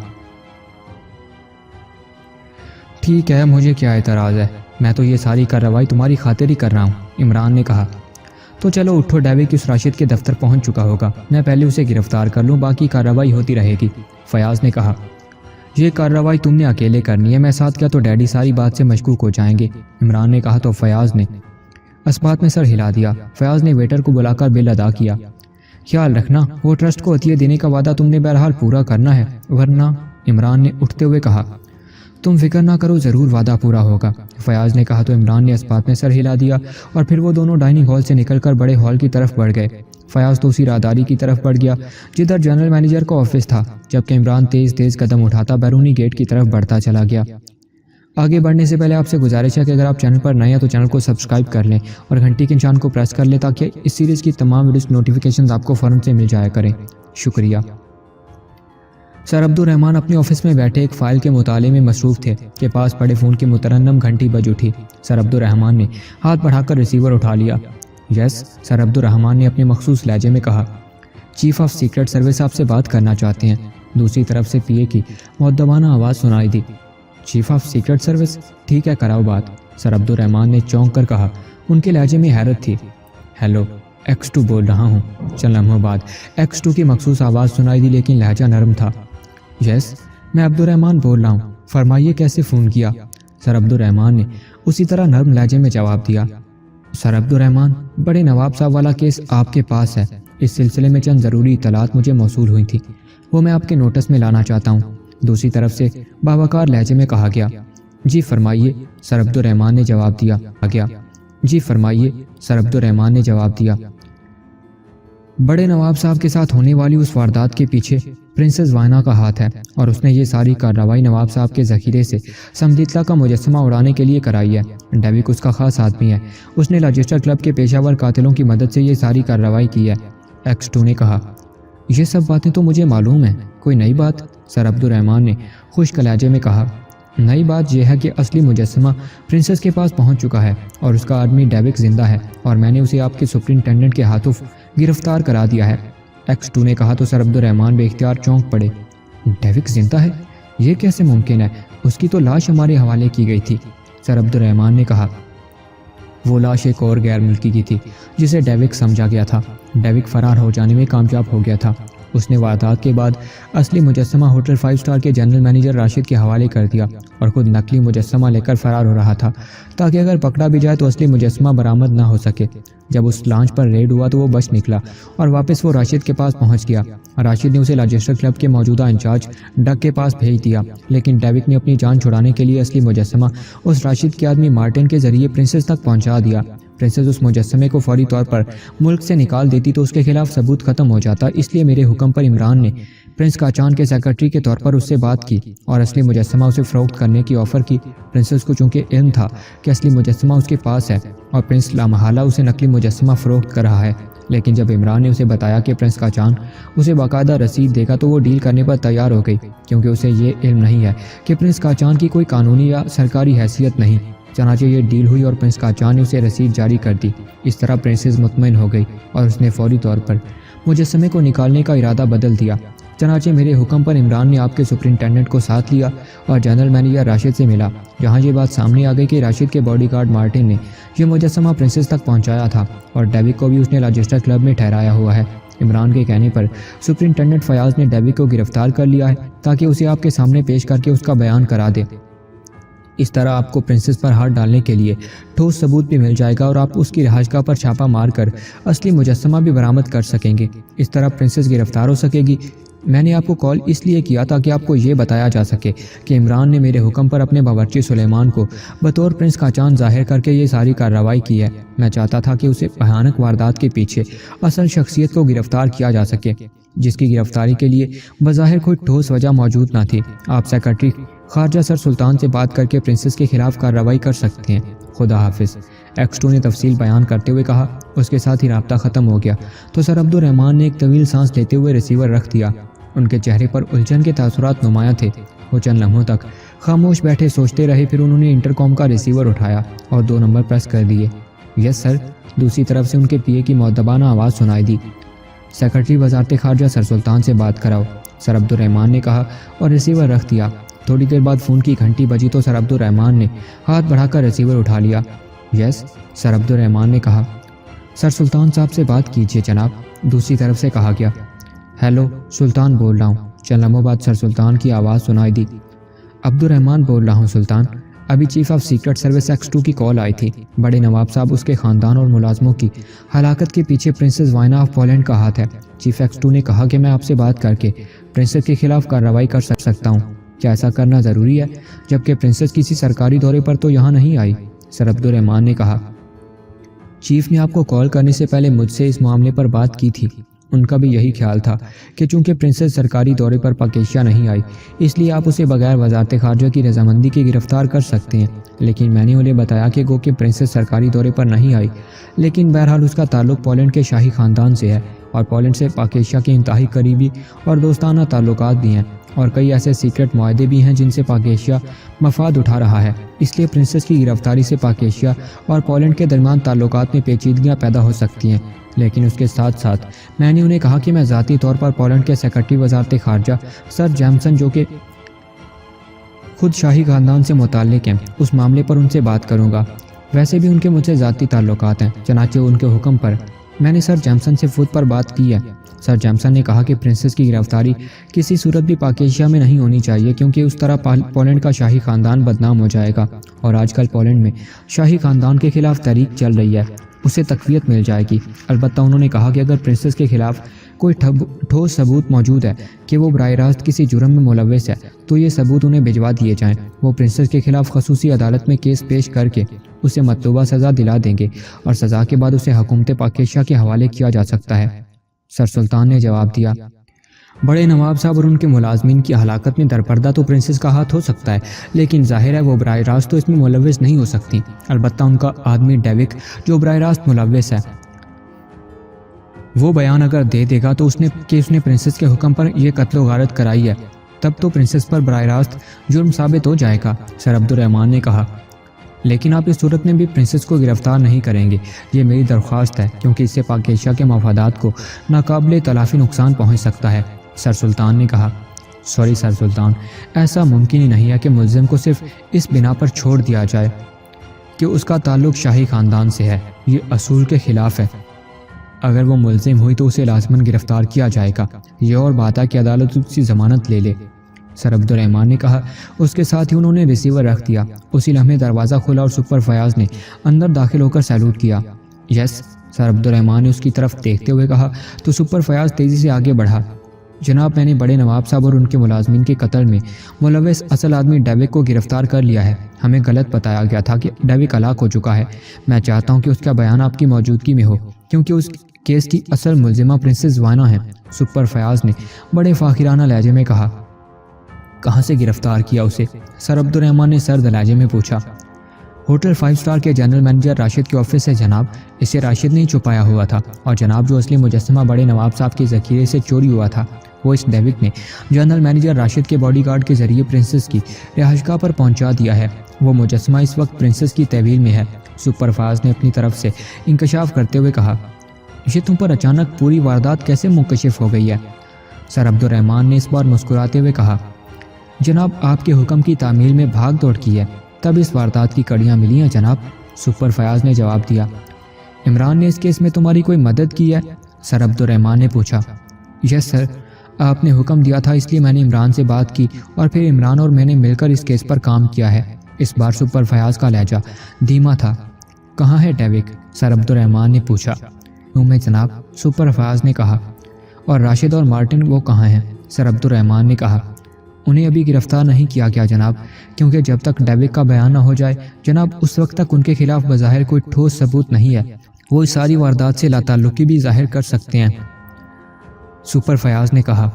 ٹھیک ہے، مجھے کیا اعتراض ہے، میں تو یہ ساری کارروائی تمہاری خاطر ہی کر رہا ہوں، عمران نے کہا۔ تو چلو اٹھو، ڈیوک اس راشد کے دفتر پہنچ چکا ہوگا، میں پہلے اسے گرفتار کر لوں، باقی کارروائی ہوتی رہے گی، فیاض نے کہا۔ یہ کارروائی تم نے اکیلے کرنی ہے، میں ساتھ کیا تو ڈیڈی ساری بات سے مشکوک ہو جائیں گے، عمران نے کہا۔ تو فیاض نے اس بات میں سر ہلا دیا۔ فیاض نے ویٹر کو بلا کر بل ادا کیا۔ خیال رکھنا، وہ ٹرسٹ کو عطیہ دینے کا وعدہ تم نے بہرحال پورا کرنا ہے، ورنہ، عمران نے اٹھتے ہوئے کہا۔ تم فکر نہ کرو، ضرور وعدہ پورا ہوگا، فیاض نے کہا۔ تو عمران نے اس بات میں سر ہلا دیا اور پھر وہ دونوں ڈائننگ ہال سے نکل کر بڑے ہال کی طرف بڑھ گئے۔ فیاض تو اسی راہداری کی طرف بڑھ گیا جدھر جنرل مینیجر کا آفس تھا، جبکہ عمران تیز تیز قدم اٹھاتا بیرونی گیٹ کی طرف بڑھتا چلا گیا۔ آگے بڑھنے سے پہلے آپ سے گزارش ہے کہ اگر آپ چینل پر نئے ہیں تو چینل کو سبسکرائب کر لیں اور گھنٹی کے نشان کو پریس کر لیں تاکہ اس سیریز کی تمام ویڈیوز نوٹیفیکیشنز آپ کو فوراً سے مل جایا کریں، شکریہ۔ سر عبد الرحمن اپنے آفس میں بیٹھے ایک فائل کے مطالعے میں مصروف تھے کہ پاس پڑے فون کی مترنم گھنٹی بج اٹھی۔ سر عبد الرحمن نے ہاتھ بڑھا کر ریسیور اٹھا لیا۔ یس، سر عبد الرحمن نے اپنے مخصوص لہجے میں کہا۔ چیف آف سیکرٹ سروس آپ سے بات کرنا چاہتے ہیں، دوسری طرف سے پی اے کی مؤدبانہ آواز سنائی دی۔ چیف آف سیکرٹ سروس، ٹھیک ہے کراؤ بات، سر عبد الرحمن نے چونک کر کہا۔ ان کے لہجے میں حیرت تھی۔ ہیلو، X2 بول رہا ہوں۔ چند لمحوں بعد X2 کی مخصوص آواز سنائی دی لیکن لہجہ نرم تھا۔ یس، میں عبد الرحمن بول رہا ہوں، فرمائیے کیسے فون کیا؟ سر عبد الرحمن نے اسی طرح نرم لہجے میں جواب دیا۔ سر عبد الرحمن، بڑے نواب صاحب والا کیس آپ کے پاس ہے، اس سلسلے میں چند ضروری اطلاعات مجھے موصول ہوئی تھی، وہ میں آپ کے نوٹس میں لانا چاہتا ہوں، دوسری طرف سے باوقار لہجے میں کہا گیا۔ جی فرمائیے، سر عبد الرحمن نے جواب دیا۔ جی فرمائیے، سر عبد الرحمن نے جواب دیا۔ بڑے نواب صاحب کے ساتھ ہونے والی اس واردات کے پیچھے پرنسس وائنا کا ہاتھ ہے اور اس نے یہ ساری کارروائی نواب صاحب کے ذخیرے سے سمدیتلا کا مجسمہ اڑانے کے لیے کرائی ہے۔ ڈیوک اس کا خاص آدمی ہے، اس نے لاجسٹر کلب کے پیشہ ور قاتلوں کی مدد سے یہ ساری کارروائی کی ہے، X2 نے کہا۔ یہ سب باتیں تو مجھے معلوم ہیں، کوئی نئی بات؟ سر عبد الرحمن نے خشک لہجے میں کہا۔ نئی بات یہ ہے کہ اصلی مجسمہ پرنسس کے پاس پہنچ چکا ہے اور اس کا آدمی ڈیوک زندہ ہے اور میں نے اسے آپ کے سپرنٹینڈنٹ کے ہاتھوں گرفتار کرا دیا ہے، X2 نے کہا۔ تو سر عبد الرحمن بے اختیار چونک پڑے۔ ڈیوک زندہ ہے؟ یہ کیسے ممکن ہے؟ اس کی تو لاش ہمارے حوالے کی گئی تھی، سر عبد الرحمن نے کہا۔ وہ لاش ایک اور غیر ملکی کی تھی جسے ڈیوک سمجھا گیا تھا۔ ڈیوک فرار ہو جانے میں کامیاب ہو گیا تھا۔ اس نے واردات کے بعد اصلی مجسمہ ہوٹل 5 اسٹار کے جنرل مینیجر راشد کے حوالے کر دیا اور خود نقلی مجسمہ لے کر فرار ہو رہا تھا تاکہ اگر پکڑا بھی جائے تو اصلی مجسمہ برآمد نہ ہو سکے۔ جب اس لانچ پر ریڈ ہوا تو وہ بچ نکلا اور واپس وہ راشد کے پاس پہنچ گیا۔ راشد نے اسے لاجسٹر کلب کے موجودہ انچارج ڈگ کے پاس بھیج دیا، لیکن ڈیوک نے اپنی جان چھڑانے کے لیے اصلی مجسمہ اس راشد کے آدمی مارٹن کے ذریعے پرنسس تک پہنچا دیا۔ پرنسس اس مجسمے کو فوری طور پر ملک سے نکال دیتی تو اس کے خلاف ثبوت ختم ہو جاتا، اس لیے میرے حکم پر عمران نے پرنس کاچان کے سیکرٹری کے طور پر اس سے بات کی اور اصلی مجسمہ اسے فروخت کرنے کی آفر کی۔ پرنسس کو چونکہ علم تھا کہ اصلی مجسمہ اس کے پاس ہے اور پرنس لامحالہ اسے نقلی مجسمہ فروخت کر رہا ہے، لیکن جب عمران نے اسے بتایا کہ پرنس کاچان اسے باقاعدہ رسید دے گا تو وہ ڈیل کرنے پر تیار ہو گئی، کیونکہ اسے یہ علم نہیں ہے کہ پرنس کاچان کی کوئی قانونی یا سرکاری حیثیت نہیں۔ چنانچہ یہ ڈیل ہوئی اور پرنس کاچان نے اسے رسید جاری کر دی۔ اس طرح پرنسس مطمئن ہو گئی اور اس نے فوری طور پر مجسمے کو نکالنے کا ارادہ بدل دیا۔ چنانچہ میرے حکم پر عمران نے آپ کے سپرنٹینڈنٹ کو ساتھ لیا اور جنرل مینیجر راشد سے ملا، جہاں یہ بات سامنے آ گئی کہ راشد کے باڈی گارڈ مارٹن نے یہ مجسمہ پرنسس تک پہنچایا تھا اور ڈیوک کو بھی اس نے لاجسٹر کلب میں ٹھہرایا ہوا ہے۔ عمران کے کہنے پر سپرنٹینڈنٹ فیاض نے ڈیوک کو گرفتار کر لیا ہے تاکہ اسے آپ کے سامنے پیش کر کے اس کا بیان کرا دے۔ اس طرح آپ کو پرنسس پر ہاتھ ڈالنے کے لیے ٹھوس ثبوت بھی مل جائے گا اور آپ اس کی رہائش گاہ پر چھاپا مار کر اصلی مجسمہ بھی برآمد کر سکیں گے۔ اس طرح پرنسس گرفتار ہو سکے گی۔ میں نے آپ کو کال اس لیے کیا تاکہ آپ کو یہ بتایا جا سکے کہ عمران نے میرے حکم پر اپنے باورچی سلیمان کو بطور پرنس کاچان ظاہر کر کے یہ ساری کارروائی کی ہے۔ میں چاہتا تھا کہ اسے بھیانک واردات کے پیچھے اصل شخصیت کو گرفتار کیا جا سکے، جس کی گرفتاری کے لیے بظاہر کوئی ٹھوس وجہ موجود نہ تھی۔ آپ سیکرٹری خارجہ سر سلطان سے بات کر کے پرنسس کے خلاف کارروائی کر سکتے ہیں۔ خدا حافظ، X2 نے تفصیل بیان کرتے ہوئے کہا۔ اس کے ساتھ ہی رابطہ ختم ہو گیا تو سر عبد الرحمن نے ایک طویل سانس لیتے ہوئے ریسیور رکھ دیا۔ ان کے چہرے پر الجھن کے تاثرات نمایاں تھے۔ وہ چند لمحوں تک خاموش بیٹھے سوچتے رہے، پھر انہوں نے انٹرکام کا ریسیور اٹھایا اور 2 نمبر پریس کر دیے۔ یس سر، دوسری طرف سے ان کے پی اے کی مؤدبانہ آواز سنائی دی۔ سیکرٹری وزارت خارجہ سر سلطان سے بات کراؤ، سر عبدالرحمن نے کہا اور ریسیور رکھ دیا۔ تھوڑی دیر بعد فون کی گھنٹی بجی تو سر عبدالرحمن نے ہاتھ بڑھا کر ریسیور اٹھا لیا۔ یس، سر عبدالرحمن نے کہا۔ سر سلطان صاحب سے بات کیجیے جناب، دوسری طرف سے کہا گیا۔ ہیلو، سلطان بول رہا ہوں۔ چند لمحوں بعد سر سلطان کی آواز سنائی دی۔ عبدالرحمن بول رہا ہوں سلطان، ابھی chief of secret service X2 کی کال آئی تھی۔ بڑے نواب صاحب، اس کے خاندان اور ملازموں کی ہلاکت کے پیچھے پرنسس وائنا آف پولینڈ کا ہاتھ ہے۔ چیف X2 نے کہا کہ میں آپ سے بات کر کے پرنسس کے خلاف کارروائی کر سکتا ہوں۔ کیا ایسا کرنا ضروری ہے جبکہ پرنسس کسی سرکاری دورے پر تو یہاں نہیں آئی؟ سر عبدالرحمن نے کہا۔ چیف نے آپ کو کال کرنے سے پہلے مجھ سے اس معاملے پر بات کی تھی۔ ان کا بھی یہی خیال تھا کہ چونکہ پرنسس سرکاری دورے پر پاک ایشیا نہیں آئی، اس لیے آپ اسے بغیر وزارت خارجہ کی رضامندی کے گرفتار کر سکتے ہیں، لیکن میں نے انہیں بتایا کہ گو کہ پرنسس سرکاری دورے پر نہیں آئی، لیکن بہرحال اس کا تعلق پولینڈ کے شاہی خاندان سے ہے اور پولینڈ سے پاک ایشیا کے انتہائی قریبی اور دوستانہ تعلقات بھی ہیں، اور کئی ایسے سیکرٹ معاہدے بھی ہیں جن سے پاک ایشیا مفاد اٹھا رہا ہے۔ اس لیے پرنسس کی گرفتاری سے پاک ایشیا اور پولینڈ کے درمیان تعلقات میں پیچیدگیاں پیدا ہو سکتی ہیں، لیکن اس کے ساتھ ساتھ میں نے انہیں کہا کہ میں ذاتی طور پر پولینڈ کے سیکرٹری وزارت خارجہ سر جیمسن، جو کہ خود شاہی خاندان سے متعلق ہیں، اس معاملے پر ان سے بات کروں گا۔ ویسے بھی ان کے مجھ سے ذاتی تعلقات ہیں، چنانچہ ان کے حکم پر میں نے سر جیمسن سے خود پر بات کی ہے۔ سر جیمسن نے کہا کہ پرنسس کی گرفتاری کسی صورت بھی پاک ایشیا میں نہیں ہونی چاہیے، کیونکہ اس طرح پولینڈ کا شاہی خاندان بدنام ہو جائے گا، اور آج کل پولینڈ میں شاہی خاندان کے خلاف تحریک چل رہی ہے، اسے تقویت مل جائے گی۔ البتہ انہوں نے کہا کہ اگر پرنسس کے خلاف کوئی ٹھوس ثبوت موجود ہے کہ وہ براہ راست کسی جرم میں ملوث ہے تو یہ ثبوت انہیں بھجوا دیے جائیں۔ وہ پرنسس کے خلاف خصوصی عدالت میں کیس پیش کر کے اسے مطلوبہ سزا دلا دیں گے، اور سزا کے بعد اسے حکومت پاک ایشیا کے حوالے کیا جا سکتا ہے۔ سر سلطان نے جواب دیا۔ بڑے نواب صاحب اور ان کے ملازمین کی ہلاکت میں درپردہ تو پرنسس کا ہاتھ ہو سکتا ہے، لیکن ظاہر ہے وہ براہ راست تو اس میں ملوث نہیں ہو سکتی۔ البتہ ان کا آدمی ڈیوک جو براہ راست ملوث ہے، وہ بیان اگر دے دے گا تو اس نے پرنسس کے حکم پر یہ قتل و غارت کرائی ہے، تب تو پرنسس پر براہ راست جرم ثابت ہو جائے گا۔ سر عبدالرحمن نے کہا۔ لیکن آپ اس صورت میں بھی پرنسس کو گرفتار نہیں کریں گے، یہ میری درخواست ہے، کیونکہ اس سے پاک ایشیا کے مفادات کو ناقابل تلافی نقصان پہنچ سکتا ہے۔ سر سلطان نے کہا۔ سوری سر سلطان، ایسا ممکن ہی نہیں ہے کہ ملزم کو صرف اس بنا پر چھوڑ دیا جائے کہ اس کا تعلق شاہی خاندان سے ہے، یہ اصول کے خلاف ہے۔ اگر وہ ملزم ہوئی تو اسے لازماً گرفتار کیا جائے گا، یہ اور بات ہے کہ عدالت اس کی ضمانت لے لے۔ سر عبدالرحمن نے کہا۔ اس کے ساتھ ہی انہوں نے ریسیور رکھ دیا۔ اسی لمحے دروازہ کھلا اور سپر فیاض نے اندر داخل ہو کر سیلوٹ کیا۔ یس، سر عبدالرحمن نے اس کی طرف دیکھتے ہوئے کہا تو سپر فیاض تیزی سے آگے بڑھا۔ جناب، میں نے بڑے نواب صاحب اور ان کے ملازمین کے قتل میں ملوث اصل آدمی ڈیوک کو گرفتار کر لیا ہے۔ ہمیں غلط بتایا گیا تھا کہ ڈیوک ہلاک ہو چکا ہے۔ میں چاہتا ہوں کہ اس کا بیان آپ کی موجودگی میں ہو، کیونکہ اس کیس کی اصل ملزمہ پرنسس وائنا ہے۔ سپر فیاض نے بڑے فاخرانہ لہجے میں کہا۔ کہاں سے گرفتار کیا اسے؟ سر عبدالرحمن نے سرد لہجے میں پوچھا۔ ہوٹل 5 اسٹار کے جنرل مینیجر راشد کے آفس سے جناب، اسے راشد نے ہی چھپایا ہوا تھا، اور جناب جو اصلی مجسمہ بڑے نواب صاحب کے ذخیرے سے چوری ہوا تھا وہ اس ڈیوک نے جنرل مینیجر راشد کے باڈی گارڈ کے ذریعے پرنسس کی رہائشگاہ پر پہنچا دیا ہے۔ وہ مجسمہ اس وقت پرنسس کی تحویل میں ہے۔ سپر فیاض نے اپنی طرف سے انکشاف کرتے ہوئے کہا۔ یہ تم پر اچانک پوری واردات کیسے منکشف ہو گئی ہے؟ سر عبدالرحمن نے اس بار مسکراتے ہوئے کہا۔ جناب، آپ کے حکم کی تعمیل میں بھاگ دوڑ کی ہے، تب اس واردات کی کڑیاں ملی ہیں جناب۔ سپر فیاض نے جواب دیا۔ عمران نے اس کیس میں تمہاری کوئی مدد کی ہے؟ سر عبدالرحمن نے پوچھا۔ یس سر، آپ نے حکم دیا تھا، اس لیے میں نے عمران سے بات کی اور پھر عمران اور میں نے مل کر اس کیس پر کام کیا ہے۔ اس بار سپر فیاض کا لہجہ دھیما تھا۔ کہاں ہے ڈیوک؟ سر عبدالرحمن نے پوچھا۔ میں جناب، سپر فیاض نے کہا۔ اور راشد اور مارٹن وہ کہاں ہیں؟ سر عبدالرحمن نے کہا۔ انہیں ابھی گرفتار نہیں کیا گیا جناب، کیونکہ جب تک ڈیوک کا بیان نہ ہو جائے جناب، اس وقت تک ان کے خلاف بظاہر کوئی ٹھوس ثبوت نہیں ہے۔ وہ اس ساری واردات سے لاتعلقی بھی ظاہر کر سکتے ہیں۔ سپر فیاض نے کہا۔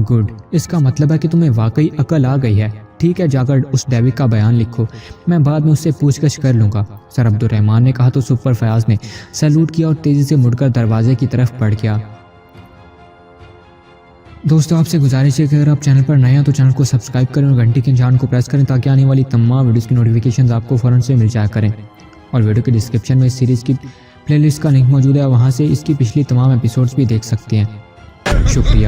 گڈ، اس کا مطلب ہے کہ تمہیں واقعی عقل آ گئی ہے۔ ٹھیک ہے، جا کر اس ڈیوک کا بیان لکھو، میں بعد میں اس سے پوچھ گچھ کر لوں گا۔ سر عبدالرحمن نے کہا تو سپر فیاض نے سیلوٹ کیا اور تیزی سے مڑ کر دروازے کی طرف بڑھ گیا۔ دوستو آپ سے گزارش ہے کہ اگر آپ چینل پر نئے ہیں تو چینل کو سبسکرائب کریں اور گھنٹی کے نشان کو پریس کریں تاکہ آنے والی تمام ویڈیوز کی نوٹیفیکیشنز آپ کو فوراً سے مل جایا کریں۔ اور ویڈیو کے ڈسکرپشن میں اس سیریز کی پلے لسٹ کا لنک موجود ہے، وہاں سے اس کی پچھلی تمام ایپیسوڈز بھی دیکھ سکتے ہیں۔ شکریہ۔